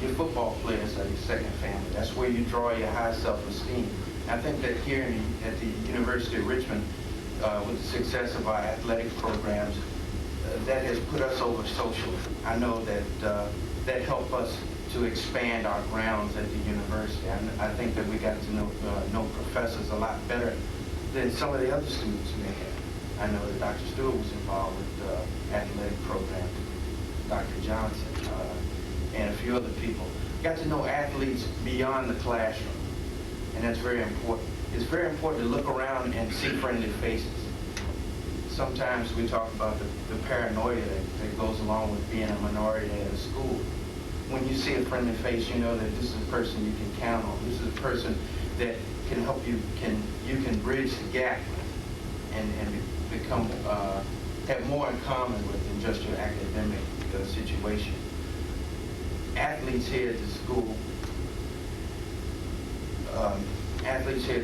your football players are your second family. That's where you draw your high self-esteem. I think that here at the University of Richmond, with the success of our athletic programs, that has put us over socially. I know that that helped us to expand our grounds at the university. I think that we got to know professors a lot better than some of the other students may have. I know that Dr. Stewart was involved with the athletic program, Dr. Johnson, and a few other people. Got to know athletes beyond the classroom, and that's very important. It's very important to look around and see friendly faces. Sometimes we talk about the paranoia that goes along with being a minority at a school. When you see a friendly face, you know that this is a person you can count on. This is a person that can help you, you can bridge the gap and become, have more in common with than just your academic situation. Athletes here at the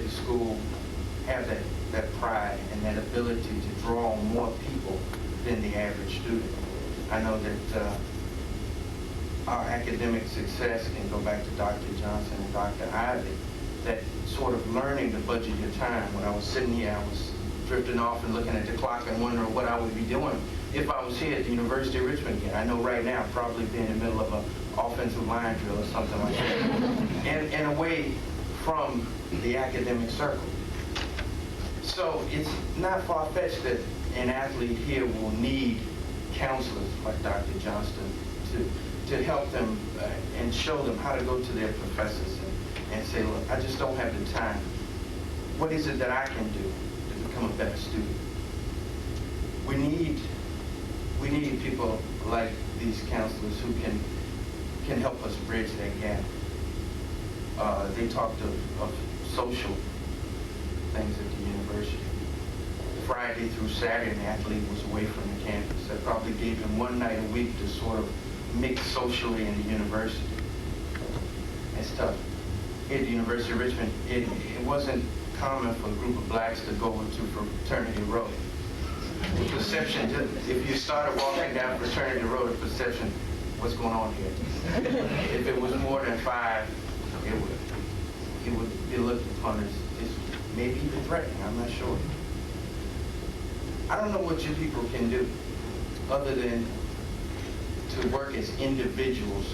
school have that pride and that ability to draw on more people than the average student. I know that our academic success can go back to Dr. Johnson and Dr. Ivy, that sort of learning to budget your time. When I was sitting here, I was drifting off and looking at the clock and wondering what I would be doing if I was here at the University of Richmond again. I know right now I'd probably be in the middle of an offensive line drill or something like that, and away from the academic circle. So it's not far-fetched that an athlete here will need counselors like Dr. Johnston to help them and show them how to go to their professors and say, look, I just don't have the time. What is it that I can do to become a better student? We need people like these counselors who can help us bridge that gap. They talked of social things at the university. Friday through Saturday, an athlete was away from the campus. That probably gave him one night a week to sort of mix socially in the university. It's tough. At the University of Richmond, it wasn't common for a group of blacks to go into fraternity row. The perception, if you started walking down fraternity row, the perception, what's going on here? If it was more than 5, it would be looked upon as maybe even threatening, I'm not sure. I don't know what you people can do other than to work as individuals,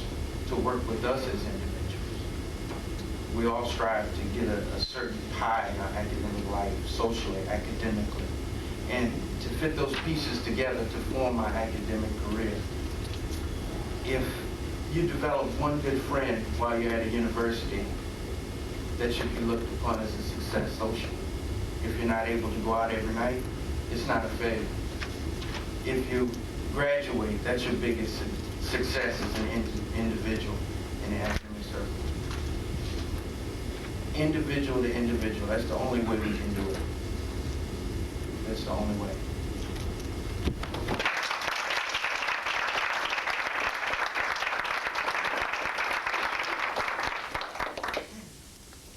to work with us as individuals. We all strive to get a certain pie in our academic life, socially, academically, and to fit those pieces together to form our academic career. If you develop one good friend while you're at a university, that should be looked upon as a success socially. If you're not able to go out every night, it's not a failure. If you graduate, that's your biggest success as an individual in the academic circle. Individual to individual, that's the only way we can do it. That's the only way.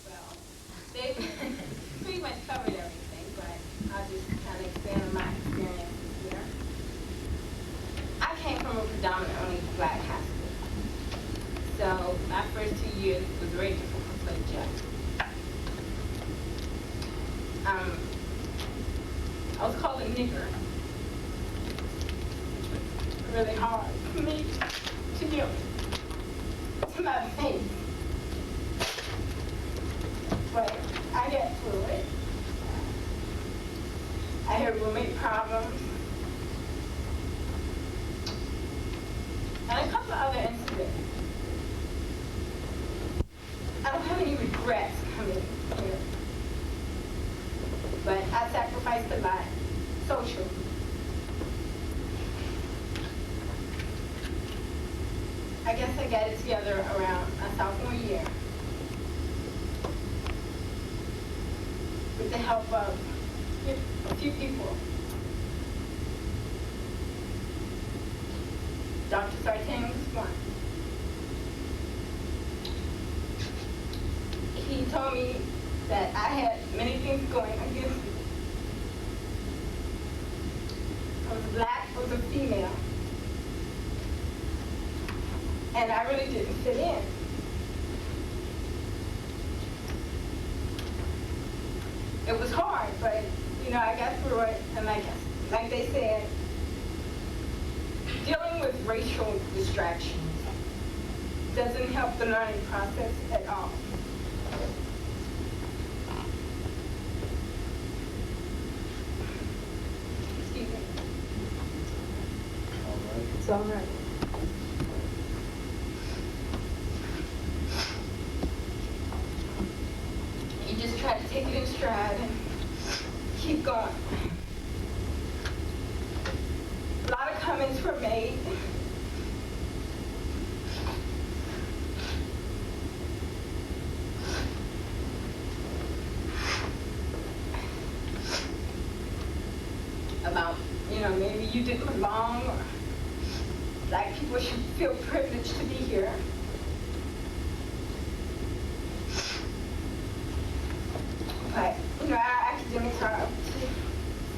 Well, they pretty much covered everything, but I'll just kind of expand on my experiences here. I came from a predominantly black high school. So my first 2 years was very difficult to adjust. I was called a nigger. Really hard for me to deal with, to my face. But I got through it. I had roommate problems. And a couple of other incidents. I don't have any regrets coming here. But I sacrificed a lot socially. I guess I got it together around my sophomore year with the help of a few people. Dr. Sartain was one. He told me that I had many things going against me. I was black, I was a female. And I really didn't fit in. It was hard, but I got through it, and like they said, dealing with racial distractions doesn't help the learning process at all. Excuse me. It's all right. You just try to take it in stride and keep going. A lot of comments were made. About, maybe you didn't belong, or black people should feel privileged to be here. But, our academic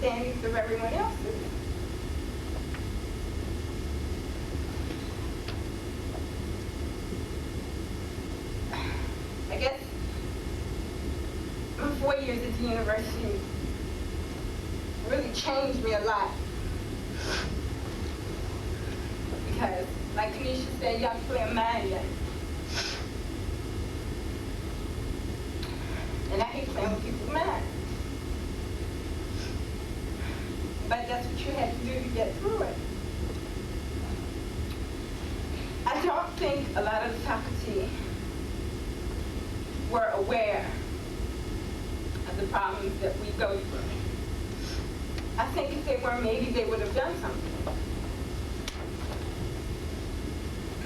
understandings of everyone else's. I guess my 4 years at the university really changed me a lot. Because, like Kanisha said, you have to play a mind game. And I hate playing with people's minds. But that's what you had to do to get through it. I don't think a lot of the faculty were aware of the problems that we go through. I think if they were, maybe they would have done something.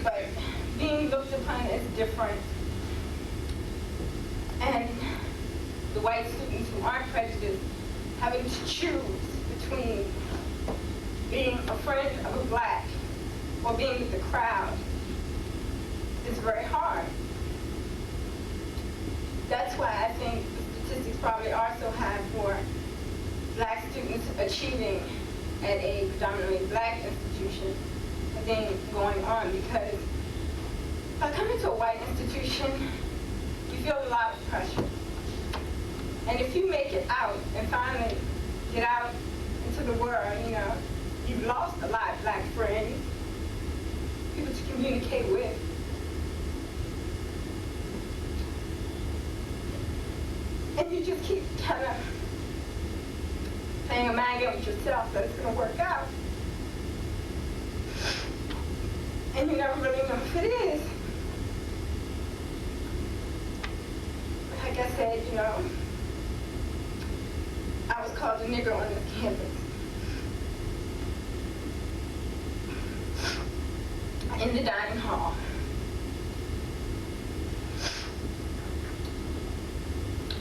But being looked upon as different, and the white students who aren't prejudiced having to choose between being a friend of a black or being with the crowd is very hard. That's why I think the statistics probably are so high for black students achieving at a predominantly black institution and then going on, because by coming to a white institution, you feel a lot of pressure. And if you make it out and finally get out into the world, you know, you've lost a lot of black friends, people to communicate with. And you just keep kind of playing a mind game with yourself that it's going to work out. And you never really know if it is. Like I said, you know, I was called a nigger on this campus. In the dining hall.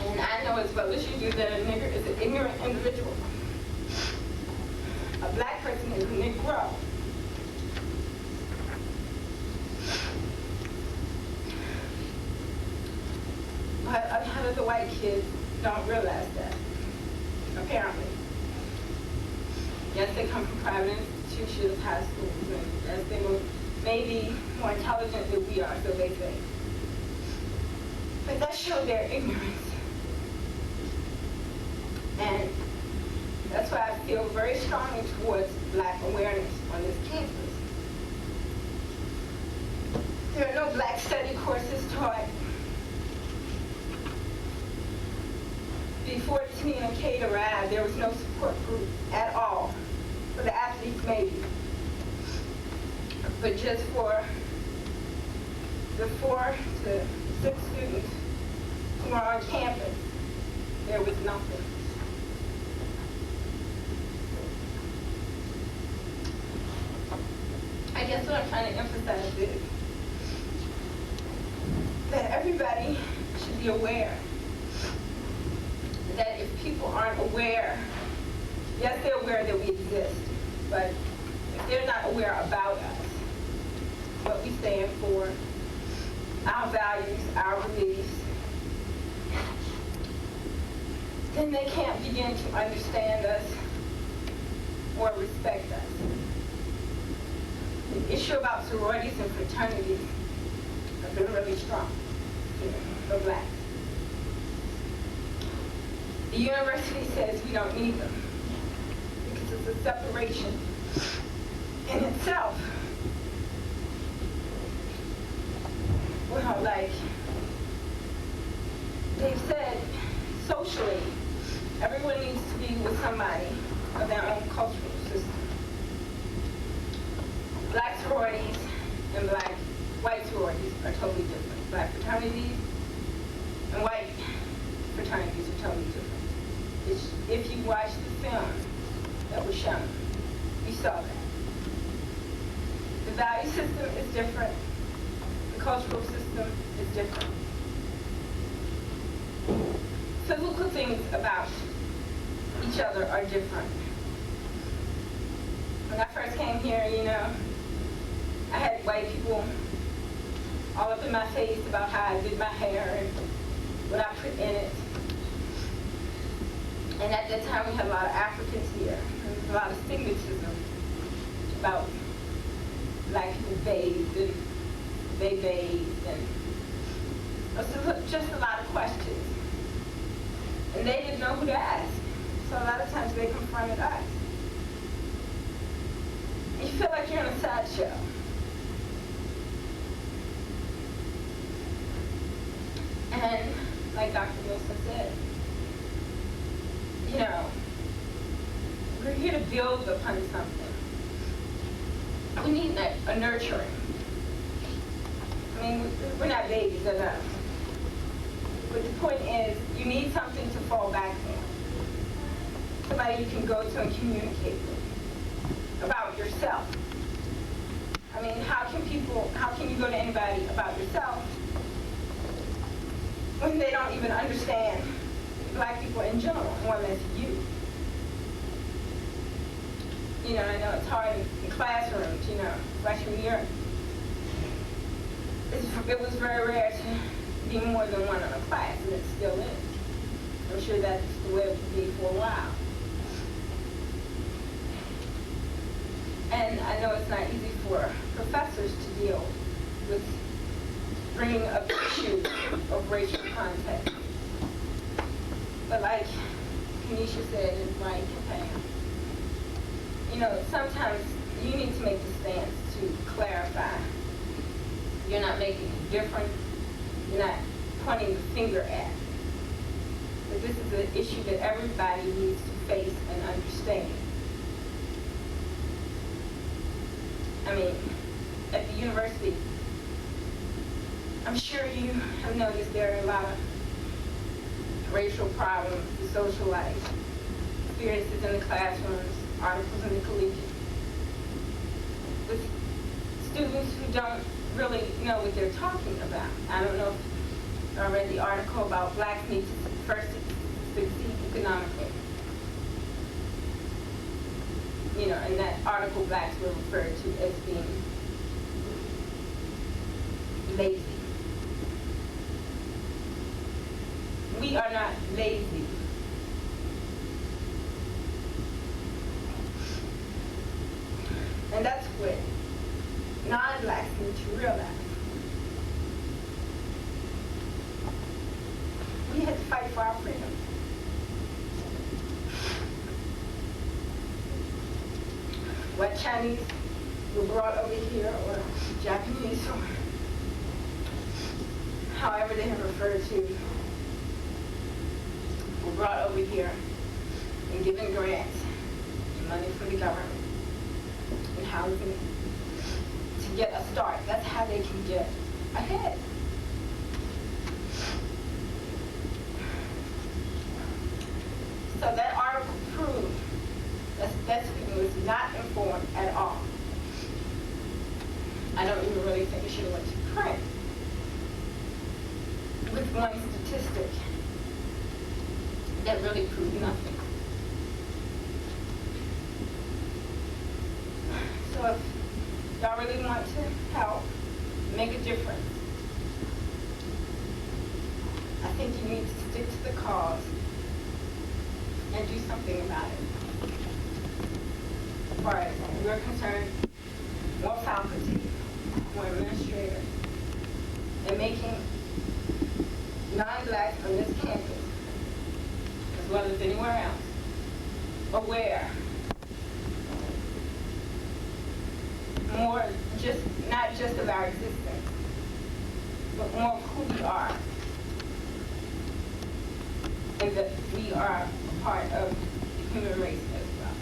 And I know as well as you do that a nigger is an ignorant individual. A black person is a Negro. But a lot of the white kids don't realize that, apparently. Yes, they come from private institutions, high schools, and yes, they were maybe more intelligent than we are, so they say. But that showed their ignorance. And that's why I feel very strongly towards black awareness on this campus. There are no black study courses taught. Before Tina and Cade arrived, there was no support group at all for the athletes, maybe. But just for the 4 to 6 students who are on campus, there was nothing. I guess what I'm trying to emphasize is that everybody should be aware that if people aren't aware, yes, they're aware that we exist, but if they're not aware about us, what we stand for, our values, our beliefs, then they can't begin to understand us or respect us. The issue about sororities and fraternities has been really strong here for blacks. The university says we don't need them because it's a separation in itself. Well, like they've said, socially, everyone needs to be with somebody of their own cultural system. Black sororities and white sororities are totally different. Black fraternities and white fraternities are totally different. If you watch the film that was shown, you saw that. The value system is different. The cultural system is different. Physical things about each other are different. When I first came here, you know, I had white people all up in my face about how I did my hair and what I put in it. And at that time, we had a lot of Africans here. There was a lot of stigmatism about black people bathed and they bathed, and just a lot of questions. And they didn't know who to ask. So a lot of times they confronted us. You feel like you're in a sideshow. And like Dr. Wilson said, you know, we're here to build upon something. We need a nurturing. I mean, we're not babies enough. But the point is, you need something to fall back on. Somebody you can go to and communicate with about yourself. I mean, how can you go to anybody about yourself when they don't even understand black people in general, more or less you? You know, I know it's hard in classrooms, you know, freshman year. It was very rare to be more than one in a class, and it still is. I'm sure that's the way it would be for a while. And I know it's not easy for professors to deal with bringing up issues of racial context. But like Kenesha said, and like Pam, you know, sometimes you need to make the stance to clarify. You're not making it different. You're not pointing the finger at. But this is an issue that everybody needs to face and understand. I mean, at the university, I'm sure you have noticed there are a lot of racial problems, the social life, experiences in the classrooms, articles in the collegiate, with students who don't really know what they're talking about. I don't know if I read the article about blacks need to first succeed economically. You know, in that article, blacks were referred to as being lazy. We are not lazy. And that's what non-blacks need to realize. We had to fight for our freedom. What Chinese were brought over here, or Japanese, or however they have referred to, were brought over here and given grants and money from the government and housing to get a start. That's how they can get ahead. So that article proved that student was not informed at all. I don't even really think it should have went to print. With one statistic that really proved nothing. So if y'all really want to help make a difference, I think you need to stick to the cause and do something about it. As far as we're concerned, more faculty, more administrators, and making non-blacks on this campus, as well as anywhere else, aware. More not just of our existence, but more of who we are. And that we are a part of the human race as well.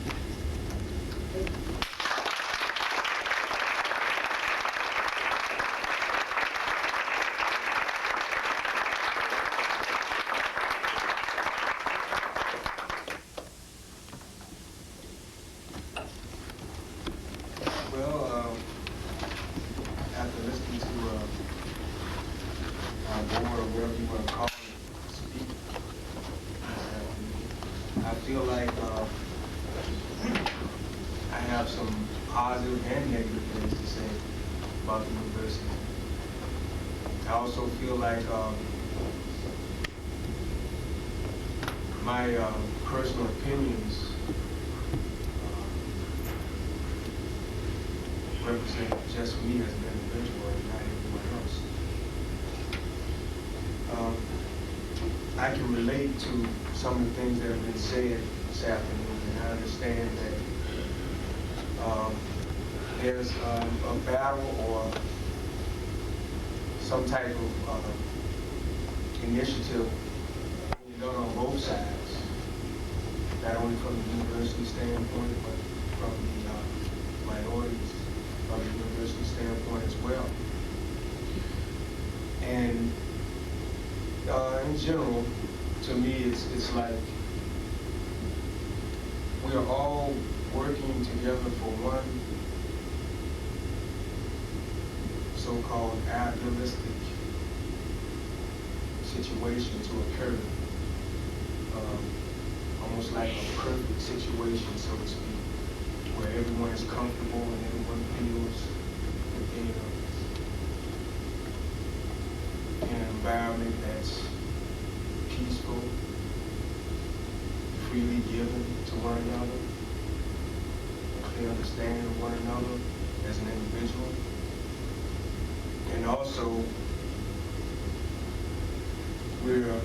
Well, after listening to our board, or whatever you want to call it, speak, I feel like I have some positive and negative things to say about the university. I also feel like my personal opinions represent just me as an individual and not everyone else. I can relate to some of the things that have been said this afternoon, and I understand that there's a battle or some type of initiative being done on both sides, not only from the university standpoint, but from the minorities of the university standpoint as well. And in general, to me, it's like we are all working together for one so-called idealistic situation to occur, almost like a perfect situation, so to speak, where everyone is comfortable and everyone feels that they are in an environment that's peaceful, freely given to one another, a clear understanding of one another as an individual, and also we're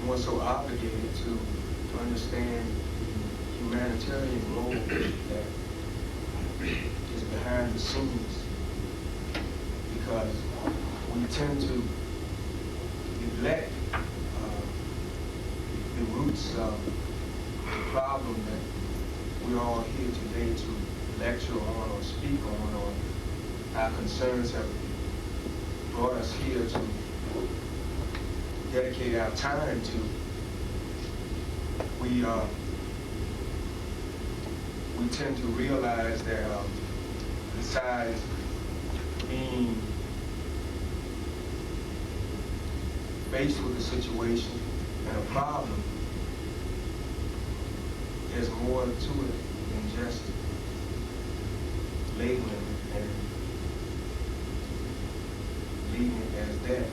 more so obligated to understand the humanitarian role that is behind the scenes, because we tend to neglect the roots of the problem that we're all here today to lecture on or speak on, or our concerns have brought us here to dedicate our time to. We tend to realize that besides being faced with a situation and a problem, there's more to it than just labeling it and leaving it as that.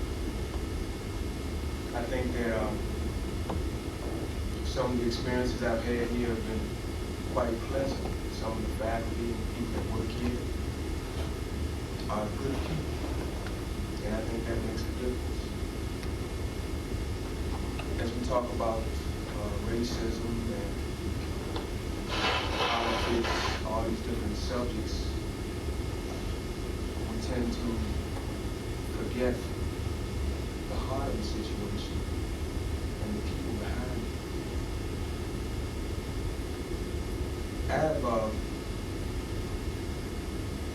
I think that some of the experiences I've had here have been quite pleasant. Some of the faculty and people that work here are good people, and I think that makes a difference. As we talk about racism and politics, all these different subjects, we tend to forget the heart of the situation and the people behind it. I've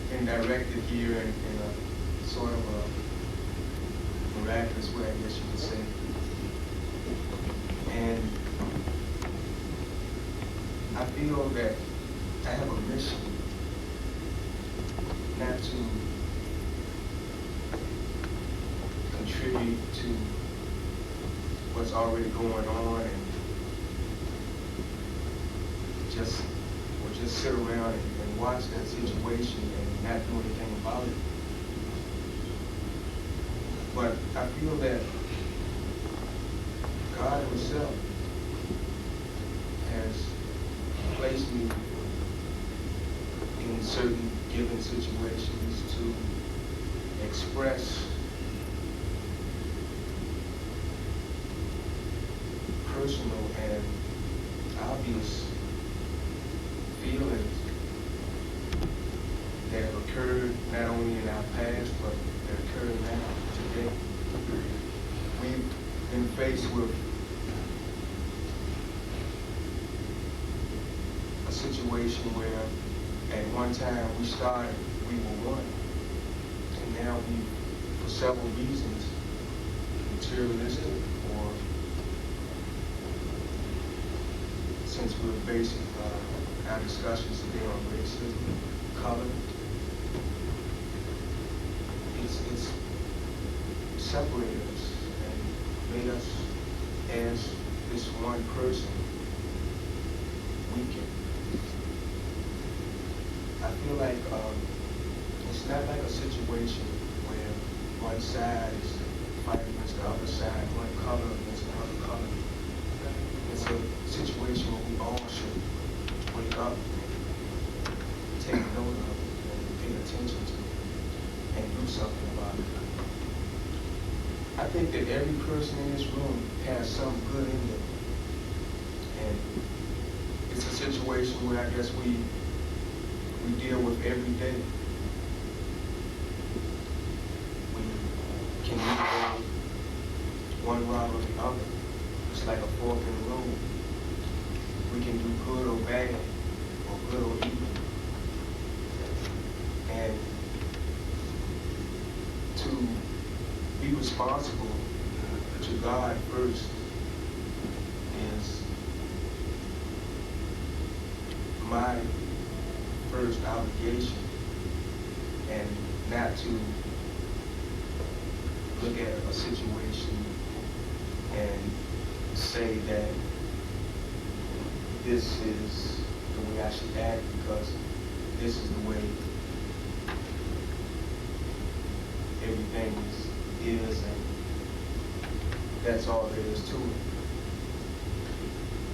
been directed here in a sort of a miraculous way, I guess you could say. And I feel that I have a mission not to contribute to what's already going on and just sit around and watch that situation and not do anything about it. But I feel that God himself has placed me in certain given situations to express personal and obvious feelings that have occurred not only in our past, but that occur now, today. We've been faced with a situation where at one time we started, we were one. And now we, for several reasons, materialistic, or since we're basing our discussions today on racism, color, it's separated us and made us as this one person weaken. I feel like it's not like a situation where one side is fighting against the other side, one color against another color. situation where we all should wake up, take note of it, and pay attention to it, and do something about it. I think that every person in this room has some good in them. And it's a situation where I guess we deal with every day. We can either go one route or the other. It's like a fork in the road. We can do good or bad, or good or evil. And to be responsible to God first is my first obligation, and not to look at a situation and say that this is the way I should act because this is the way everything is, and that's all there is to it.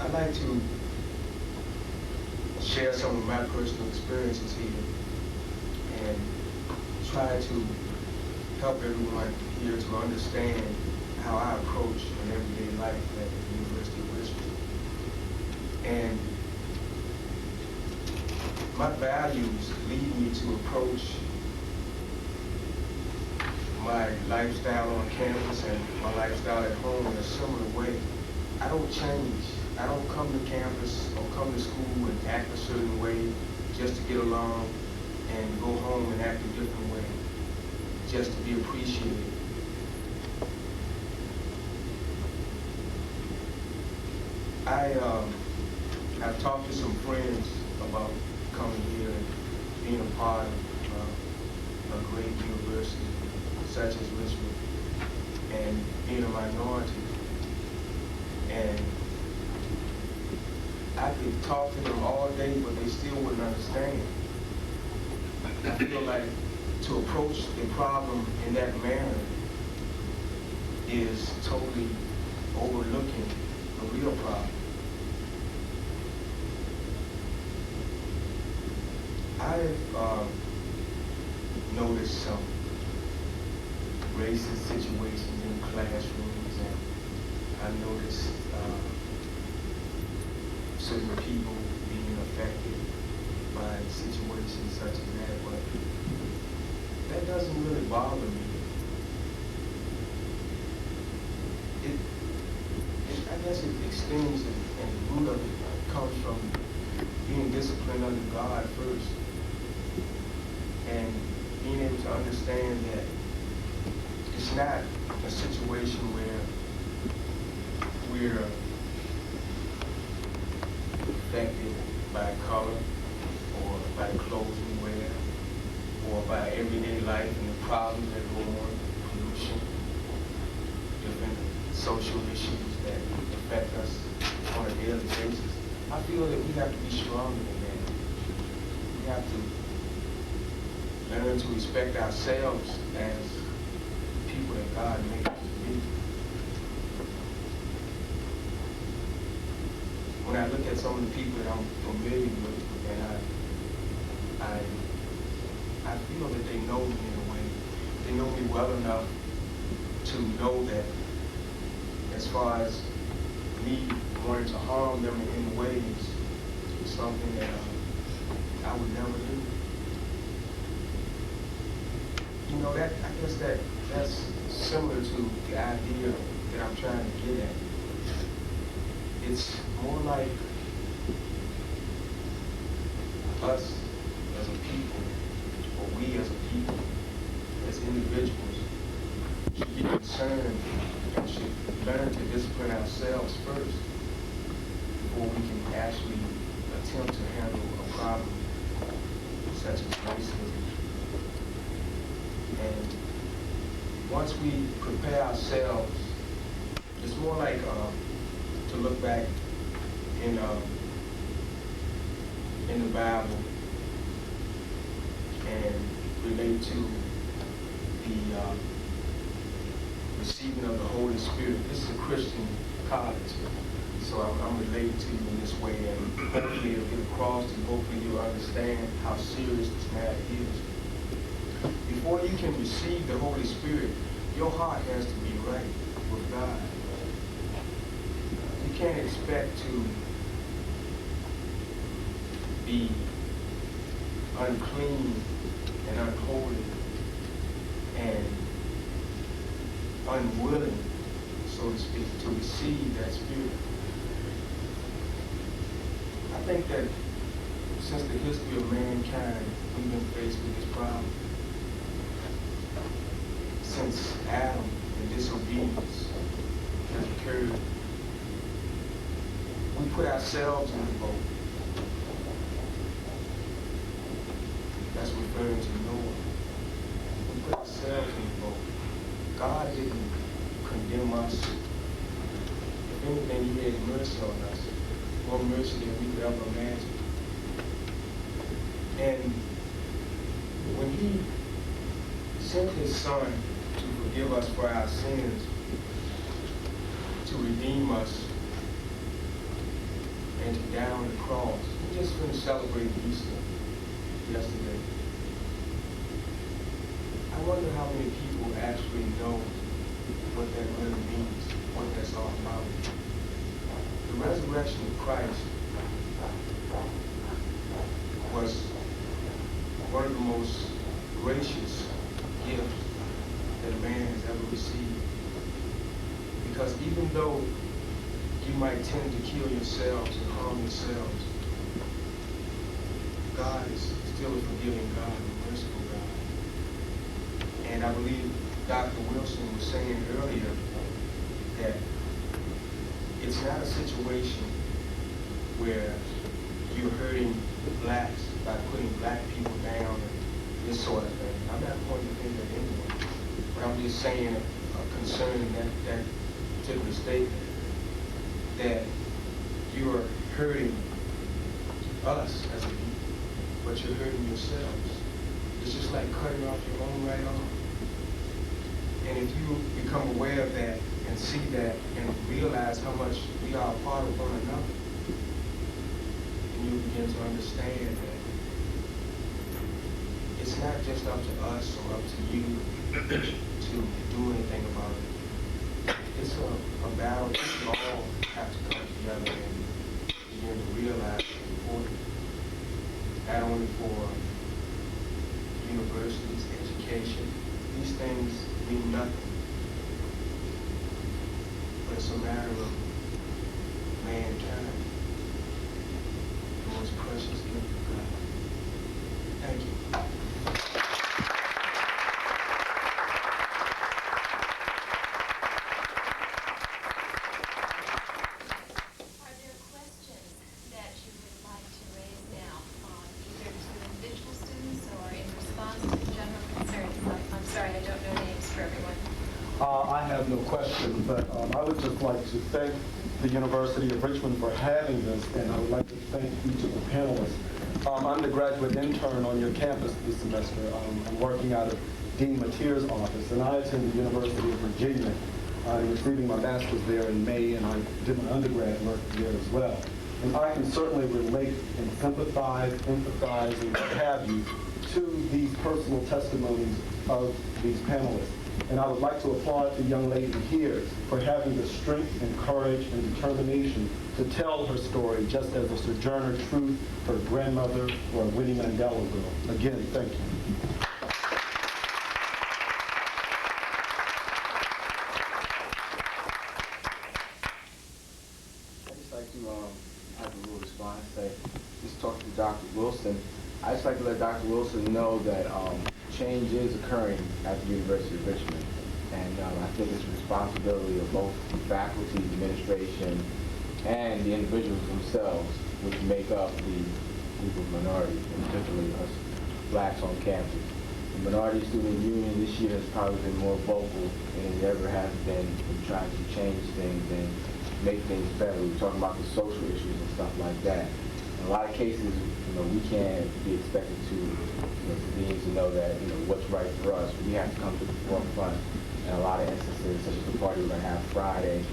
I'd like to share some of my personal experiences here and try to help everyone here to understand how I approach an everyday life at the University of Richmond. And my values lead me to approach my lifestyle on campus and my lifestyle at home in a similar way. I don't change. I don't come to campus or come to school and act a certain way just to get along and go home and act a different way, just to be appreciated. I've talked to some friends about coming here and being a part of a great university such as Richmond and being a minority. And I could talk to them all day, but they still wouldn't understand. I feel like to approach the problem in that manner is totally overlooking the real problem. I've noticed some racist situations in classrooms, and I noticed certain people being affected by situations such as that, but that doesn't really bother me. I guess it extends, and the root of it comes from being disciplined under God first, and being able to understand that it's not a situation where we're affected by color or by the clothes we wear or by everyday life and the problems that go on, pollution, different social issues that affect us on a daily basis. I feel that we have to be stronger than that. We have to learn to respect ourselves as people that God made us to be. When I look at some of the people that I'm familiar with, and I feel that they know me in a way. They know me well enough to know that as far as me wanting to harm them in any ways is something that I would never do. You know, I guess that's similar to the idea that I'm trying to get at. It's more like us as a people, or we as a people, as individuals, should be concerned and should learn to discipline ourselves first before we can actually attempt to handle a problem such as racism. And once we prepare ourselves, it's more like to look back in the Bible and relate to the receiving of the Holy Spirit. This is a Christian college, So I'm relating to you in this way, and hopefully it'll get across, and hopefully you'll understand how serious this matter is. Before you can receive the Holy Spirit, your heart has to be right with God. You can't expect to be unclean and unholy and unwilling, so to speak, to receive that Spirit. I think that since the history of mankind, we've been faced with this problem. Since Adam and disobedience has occurred, we put ourselves in the boat. That's referring to Noah. We put ourselves in the boat. God didn't condemn us. If anything, He had mercy on us, more mercy than we could ever imagine. And when He sent His Son to forgive us for our sins, to redeem us, and to die on the cross, we just finished celebrating Easter yesterday. I wonder how many people actually know what that really means, what that's all about. The resurrection of Christ was one of the most gracious gifts that man has ever received. Because even though you might tend to kill yourselves and harm yourselves, God is still a forgiving God, a merciful God. And I believe Dr. Wilson was saying earlier that it's not a situation where you're hurting blacks by putting black people down and this sort of thing. I'm not pointing the finger at anyone, but I'm just saying concerning that particular statement, that you're hurting us as a people, but you're hurting yourselves. It's just like cutting off your own right arm. And if you become aware of that and see that and realize how much we are a part of one another, then you begin to understand that it's not just up to us or up to you to do anything about it. It's a battle that we all have to come together and begin to realize it's important, not only for universities, education. These things mean nothing. But it's a matter of mankind, the most precious gift of God. Thank you. Are there questions that you would like to raise now, either to individual students or in response to general concerns? I'm sorry, I don't know names for everyone. I have no question, but I would just like to thank the University of Richmond for having this, and I would like to thank each of the panelists. I'm the graduate intern on your campus this semester. I'm working out of Dean Matier's office, and I attend the University of Virginia. I'm receiving my master's there in May, and I did my undergrad work there as well. And I can certainly relate and sympathize, empathize, and what have you to these personal testimonies of these panelists. And I would like to applaud the young lady here for having the strength and courage and determination to tell her story just as a Sojourner Truth, her grandmother, or a Winnie Mandela will. Again, thank you. I'd just like to have a little response, just talk to Dr. Wilson. I'd just like to let Dr. Wilson know that change is occurring at the University of Richmond. And I think it's the responsibility of both the faculty, administration, and the individuals themselves, which make up the group of minorities, and particularly us blacks on campus. The Minority Student Union this year has probably been more vocal than it ever has been in trying to change things and make things better. We're talking about the social issues and stuff like that. In a lot of cases, we can't be expected to, to know that, what's right for us. We have to come to the forefront. In a lot of instances, such as the party we're going to have Friday,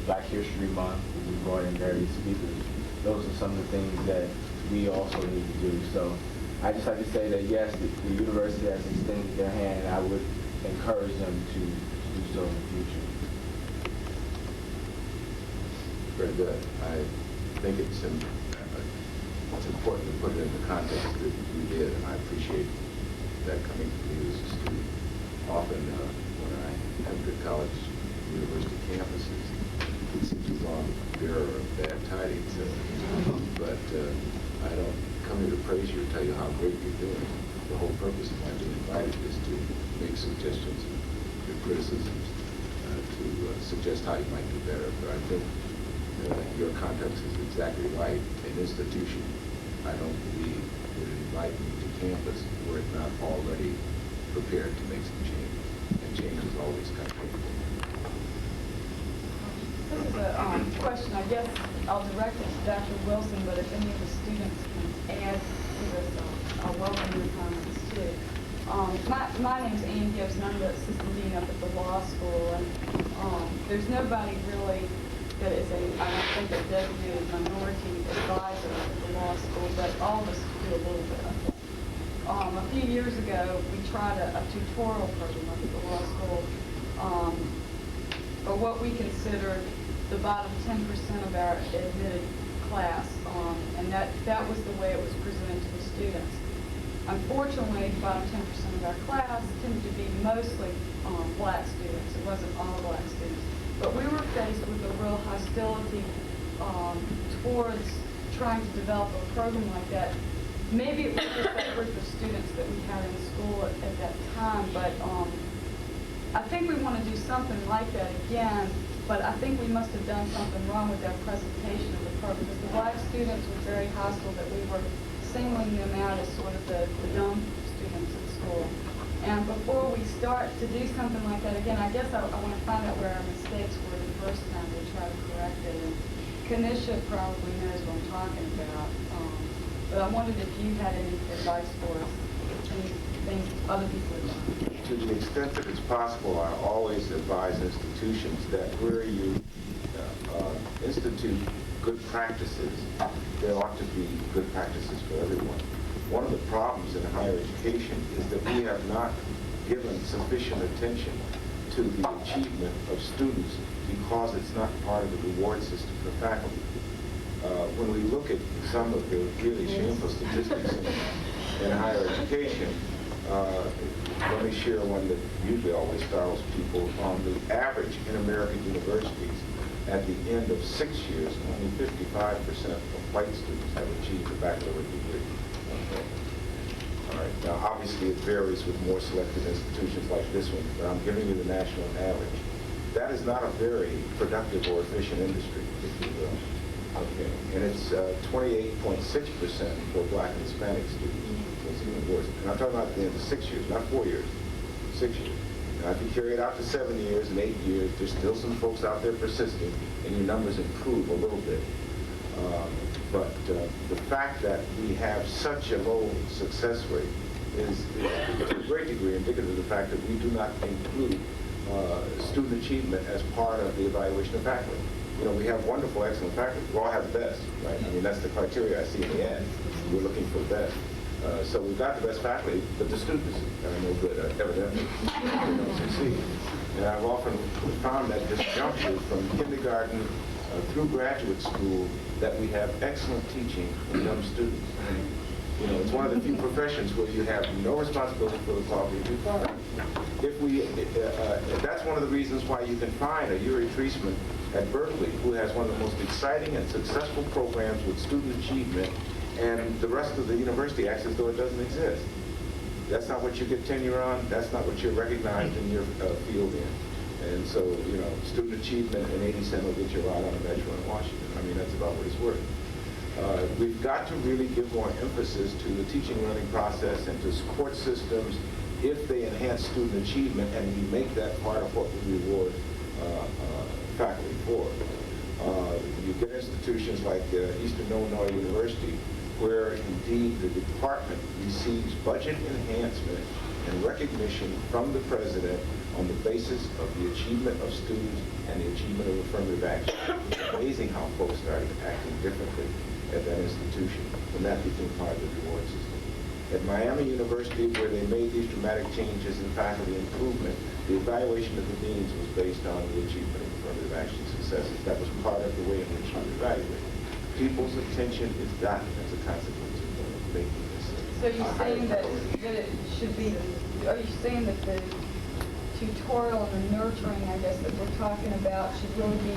Black History Month, we brought in various speakers. Those are some of the things that we also need to do. So I just like to say that yes, the university has extended their hand, and I would encourage them to do so in the future. Very good. I think it's important to put it in the context that you did, and I appreciate that coming from you as a student. Often when I have good college, university campuses, it seems as long there are bad tidings. But I don't come here to praise you or tell you how great you're doing. The whole purpose of my being invited is to make suggestions and give criticisms, to suggest how you might do better. But I think your context is exactly right. An institution, I don't believe, would invite me to campus were it not already prepared to make some change. And change is always kind of painful. This is a question, I guess I'll direct it to Dr. Wilson, but if any of the students can add to this, I'll welcome your comments too. My name's Ann Gibbs, and I'm the assistant dean up at the law school, and there's nobody really that is I don't think, a designated minority advisor at the law school, but all of us do a little bit of it. A few years ago, we tried a tutorial program up at the law school for what we considered the bottom 10% of our admitted class, and that was the way it was presented to the students. Unfortunately, the bottom 10% of our class tended to be mostly black students. It wasn't all black students. But we were faced with a real hostility towards trying to develop a program like that. Maybe it was just that group of students that we had in school at that time, but I think we want to do something like that again, but I think we must have done something wrong with our presentation of the program, because the black students were very hostile, that we were singling them out as sort of the dumb students at school. And before we start to do something like that again, I guess I want to find out where our mistakes were the first time we try to correct it. And Kanisha probably knows what I'm talking about. But I wondered if you had any advice for us, anything other people have done. To the extent that it's possible, I always advise institutions that where you institute good practices, there ought to be good practices for everyone. One of the problems in higher education is that we have not given sufficient attention to the achievement of students because it's not part of the reward system for faculty. When we look at some of the really shameful statistics in higher education, let me share one that usually always startles people. On the average in American universities, at the end of 6 years, only 55% of white students have achieved a baccalaureate degree. All right. Now, obviously, it varies with more selective institutions like this one, but I'm giving you the national average. That is not a very productive or efficient industry, if you will. Okay. And it's 28.6% for black and Hispanic students. So it's even worse. And I'm talking about the end of 6 years, not 4 years, 6 years. Now, if you carry it out to 7 years and 8 years, there's still some folks out there persisting, and your numbers improve a little bit. But the fact that we have such a low success rate is to a great degree indicative of the fact that we do not include student achievement as part of the evaluation of faculty. You know, we have wonderful, excellent faculty. We all have the best, right? I mean, that's the criteria I see in the end. We're looking for the best. So we've got the best faculty, but the students are no good, evidently. They don't succeed. And I've often found that disjuncture from kindergarten through graduate school, that we have excellent teaching from young students. You know, it's one of the few professions where you have no responsibility for the quality of your product. That's one of the reasons why you can find a Yuri Treisman at Berkeley, who has one of the most exciting and successful programs with student achievement, and the rest of the university acts as though it doesn't exist. That's not what you get tenure on. That's not what you're recognized in your field in. And so, you know, student achievement and 80 cents will get you right on a metro in Washington. I mean, that's about what it's worth. We've got to really give more emphasis to the teaching learning process and to support systems if they enhance student achievement, and we make that part of what we reward faculty for. You get institutions like Eastern Illinois University, where indeed the department receives budget enhancement and recognition from the president on the basis of the achievement of students and the achievement of affirmative action. It's amazing how folks started acting differently at that institution when that became part of the reward system. At Miami University, where they made these dramatic changes in faculty improvement, the evaluation of the deans was based on the achievement of affirmative action successes. That was part of the way in which you evaluate. People's attention is gotten as a consequence of making this. So you're saying that it should be, are you saying that the tutorial and the nurturing, I guess, that we're talking about should really be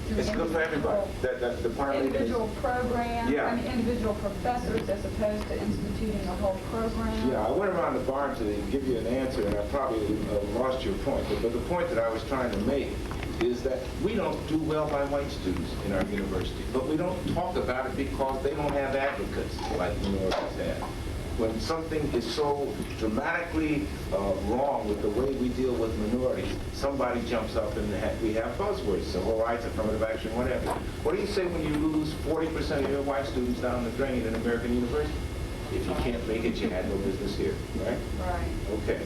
through It's good for everybody. The primary individual programs, Yeah. I mean, individual professors as opposed to instituting a whole program? Yeah, I went around the barn today to give you an answer, and I probably lost your point. But the point that I was trying to make is that we don't do well by white students in our university, but we don't talk about it because they don't have advocates like minorities have. When something is so dramatically wrong with the way we deal with minorities, somebody jumps up and we have buzzwords, civil rights, affirmative action, whatever. What do you say when you lose 40% of your white students down the drain in American university? If you can't make it, you had no business here, right? Right. Okay.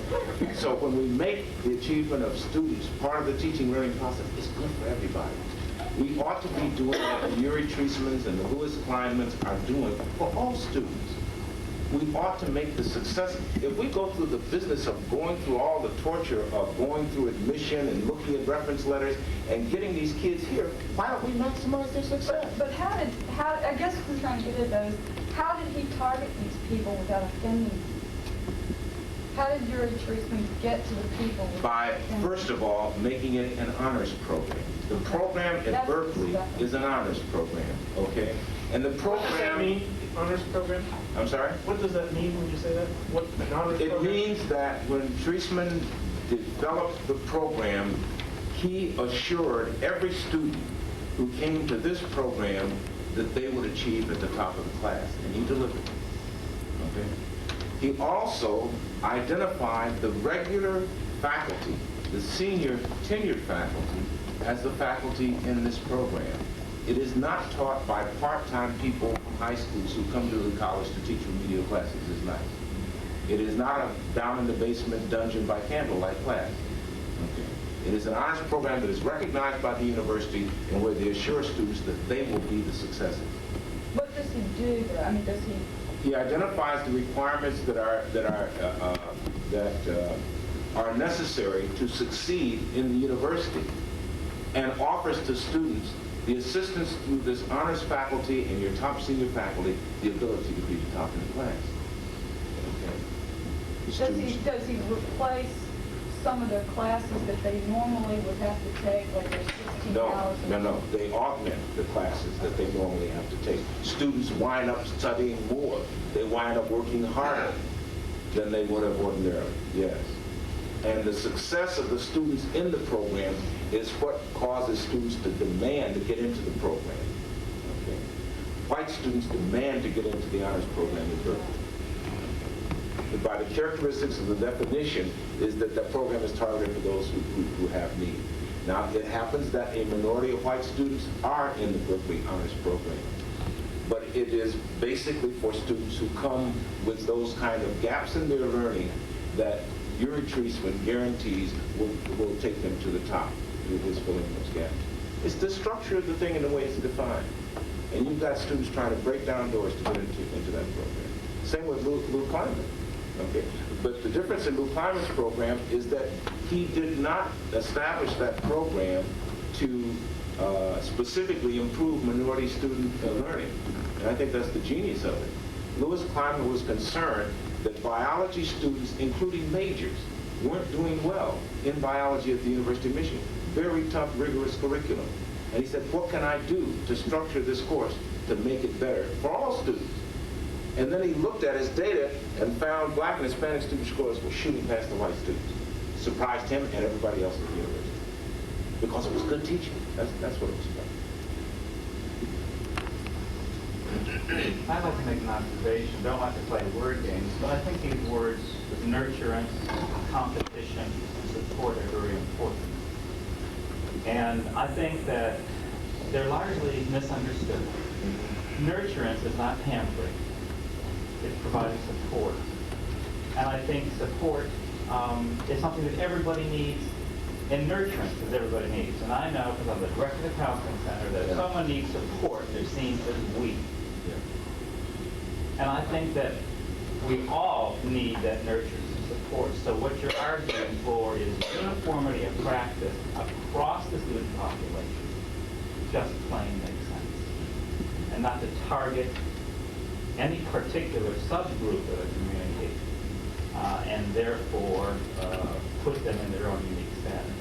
So when we make the achievement of students part of the teaching learning process, it's good for everybody. We ought to be doing what the Uri Treismans and the Louis Kleinmans are doing for all students. We ought to make the success. If we go through the business of going through all the torture of going through admission and looking at reference letters and getting these kids here, why don't we maximize their success? But I guess what I'm trying to get at those, how did he target these people without offending them? How did Uri Treisman get to the people? By, first of all, making it an honors program. The program at Berkeley is an honors program, okay? And the program... What does that mean, honors program? I'm sorry? What does that mean when you say that? What, an honors program? It means that when Treisman developed the program, he assured every student who came to this program that they would achieve at the top of the class, and he delivered. Okay? He also identified the regular faculty, the senior tenured faculty, as the faculty in this program. It is not taught by part-time people from high schools who come to the college to teach remedial classes. It's not. It is not a down in the basement dungeon by candlelight class. Okay. It is an honors program that is recognized by the university and where they assure students that they will be the successors. What does he do though? I mean, does he... He identifies the requirements that are necessary to succeed in the university and offers to students the assistance through this honors faculty and your top senior faculty the ability to be the top in the class. Okay. Does he replace some of the classes that they normally would have to take, like their 16 hours? No. They augment the classes that they normally have to take. Students wind up studying more. They wind up working harder than they would have ordinarily, yes. And the success of the students in the program is what causes students to demand to get into the program. Okay. White students demand to get into the honors program at Berkeley. By the characteristics of the definition is that the program is targeted for those who have need. Now, it happens that a minority of white students are in the Berkeley Honors Program, but it is basically for students who come with those kind of gaps in their learning that Uri Treisman guarantees will take them to the top through his filling those gaps. It's the structure of the thing and the way it's defined. And you've got students trying to break down doors to get into that program. Same with Lou Kleinman. Okay. But the difference in Lou Kleinman's program is that he did not establish that program to specifically improve minority student learning. And I think that's the genius of it. Louis Kleinman was concerned that biology students, including majors, weren't doing well in biology at the University of Michigan. Very tough, rigorous curriculum. And he said, what can I do to structure this course to make it better for all students? And then he looked at his data and found black and Hispanic student scores were shooting past the white students. Surprised him and everybody else at the university. Because it was good teaching. That's what it was about. I'd like to make an observation. Don't like to play word games, but I think these words, nurturance, competition, and support are very important. And I think that they're largely misunderstood. Nurturance is not pampering. It's providing support. And I think support is something that everybody needs and nurturance, as everybody needs. And I know, because I'm the director of the counseling center, that if someone needs support, they're seen as weak. And I think that we all need that nurturance and support. So what you're arguing for is uniformity of practice across the student population. Just plain makes sense. And not to target any particular subgroup of the community, and therefore put them in their own unique status.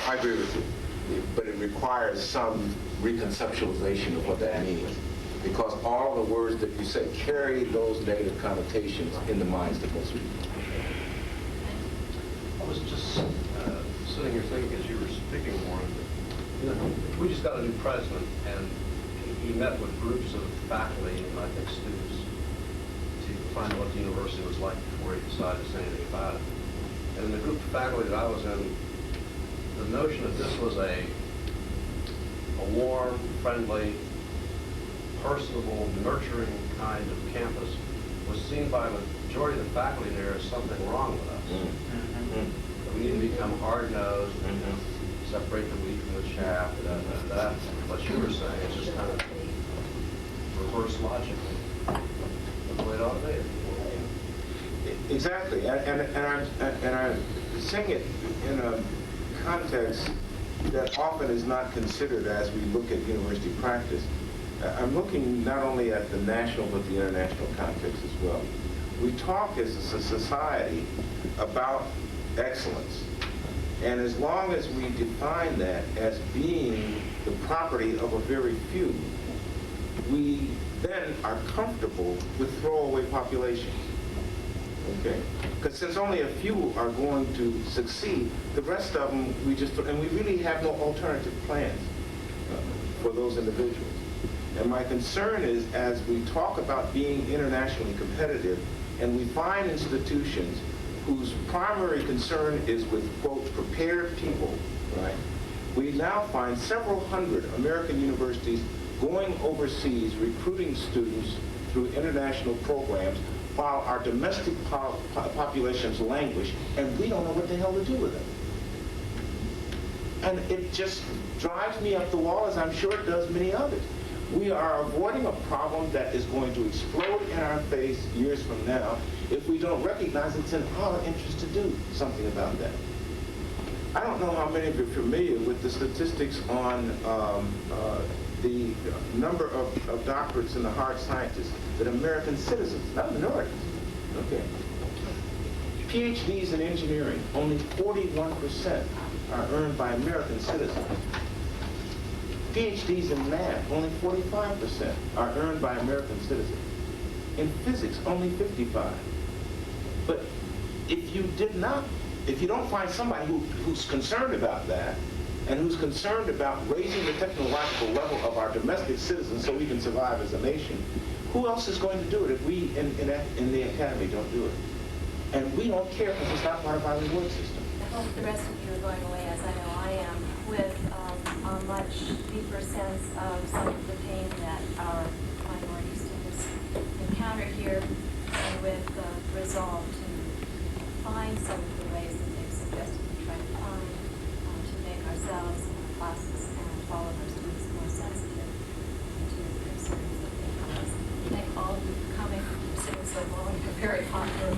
I agree with you, but it requires some reconceptualization of what that means, because all the words that you say carry those negative connotations in the minds of most people. I was just sitting here thinking as you were speaking, Warren, that, we just got a new president, and he met with groups of faculty and I think students to find out what the university was like before he decided to say anything about it. And in the group of faculty that I was in, the notion that this was a warm, friendly, personable, nurturing kind of campus was seen by the majority of the faculty there as something wrong with us. That we need to become hard-nosed, separate the wheat from the chaff, that. What you were saying is just kind of reverse logic of the way it ought to be. Exactly, and I'm saying it in a context that often is not considered as we look at university practice. I'm looking not only at the national but the international context as well. We talk as a society about excellence, and as long as we define that as being the property of a very few, we then are comfortable with throwaway populations. Okay? Because since only a few are going to succeed, the rest of them and we really have no alternative plans for those individuals. And my concern is, as we talk about being internationally competitive, and we find institutions whose primary concern is with, quote, prepared people, right? We now find several hundred American universities going overseas, recruiting students through international programs, while our domestic populations languish, and we don't know what the hell to do with them. And it just drives me up the wall, as I'm sure it does many others. We are avoiding a problem that is going to explode in our face years from now if we don't recognize it's in our interest to do something about that. I don't know how many of you are familiar with the statistics on the number of doctorates in the hard sciences that American citizens, not minorities, okay. PhDs in engineering, only 41% are earned by American citizens. PhDs in math, only 45% are earned by American citizens. In physics, only 55%. But if you don't find somebody who's concerned about that, and who's concerned about raising the technological level of our domestic citizens so we can survive as a nation, who else is going to do it if we in the academy don't do it? And we don't care because it's not part of our reward system. I hope the rest of you are going away, as I know I am, with a much deeper sense of some of the pain that our minority students encounter here, and with resolve to find some of the ways that they've suggested we try to find to make ourselves, our classes, and all of our students more sensitive to the concerns that they have. Thank all of you for coming, sitting so long. You're very popular.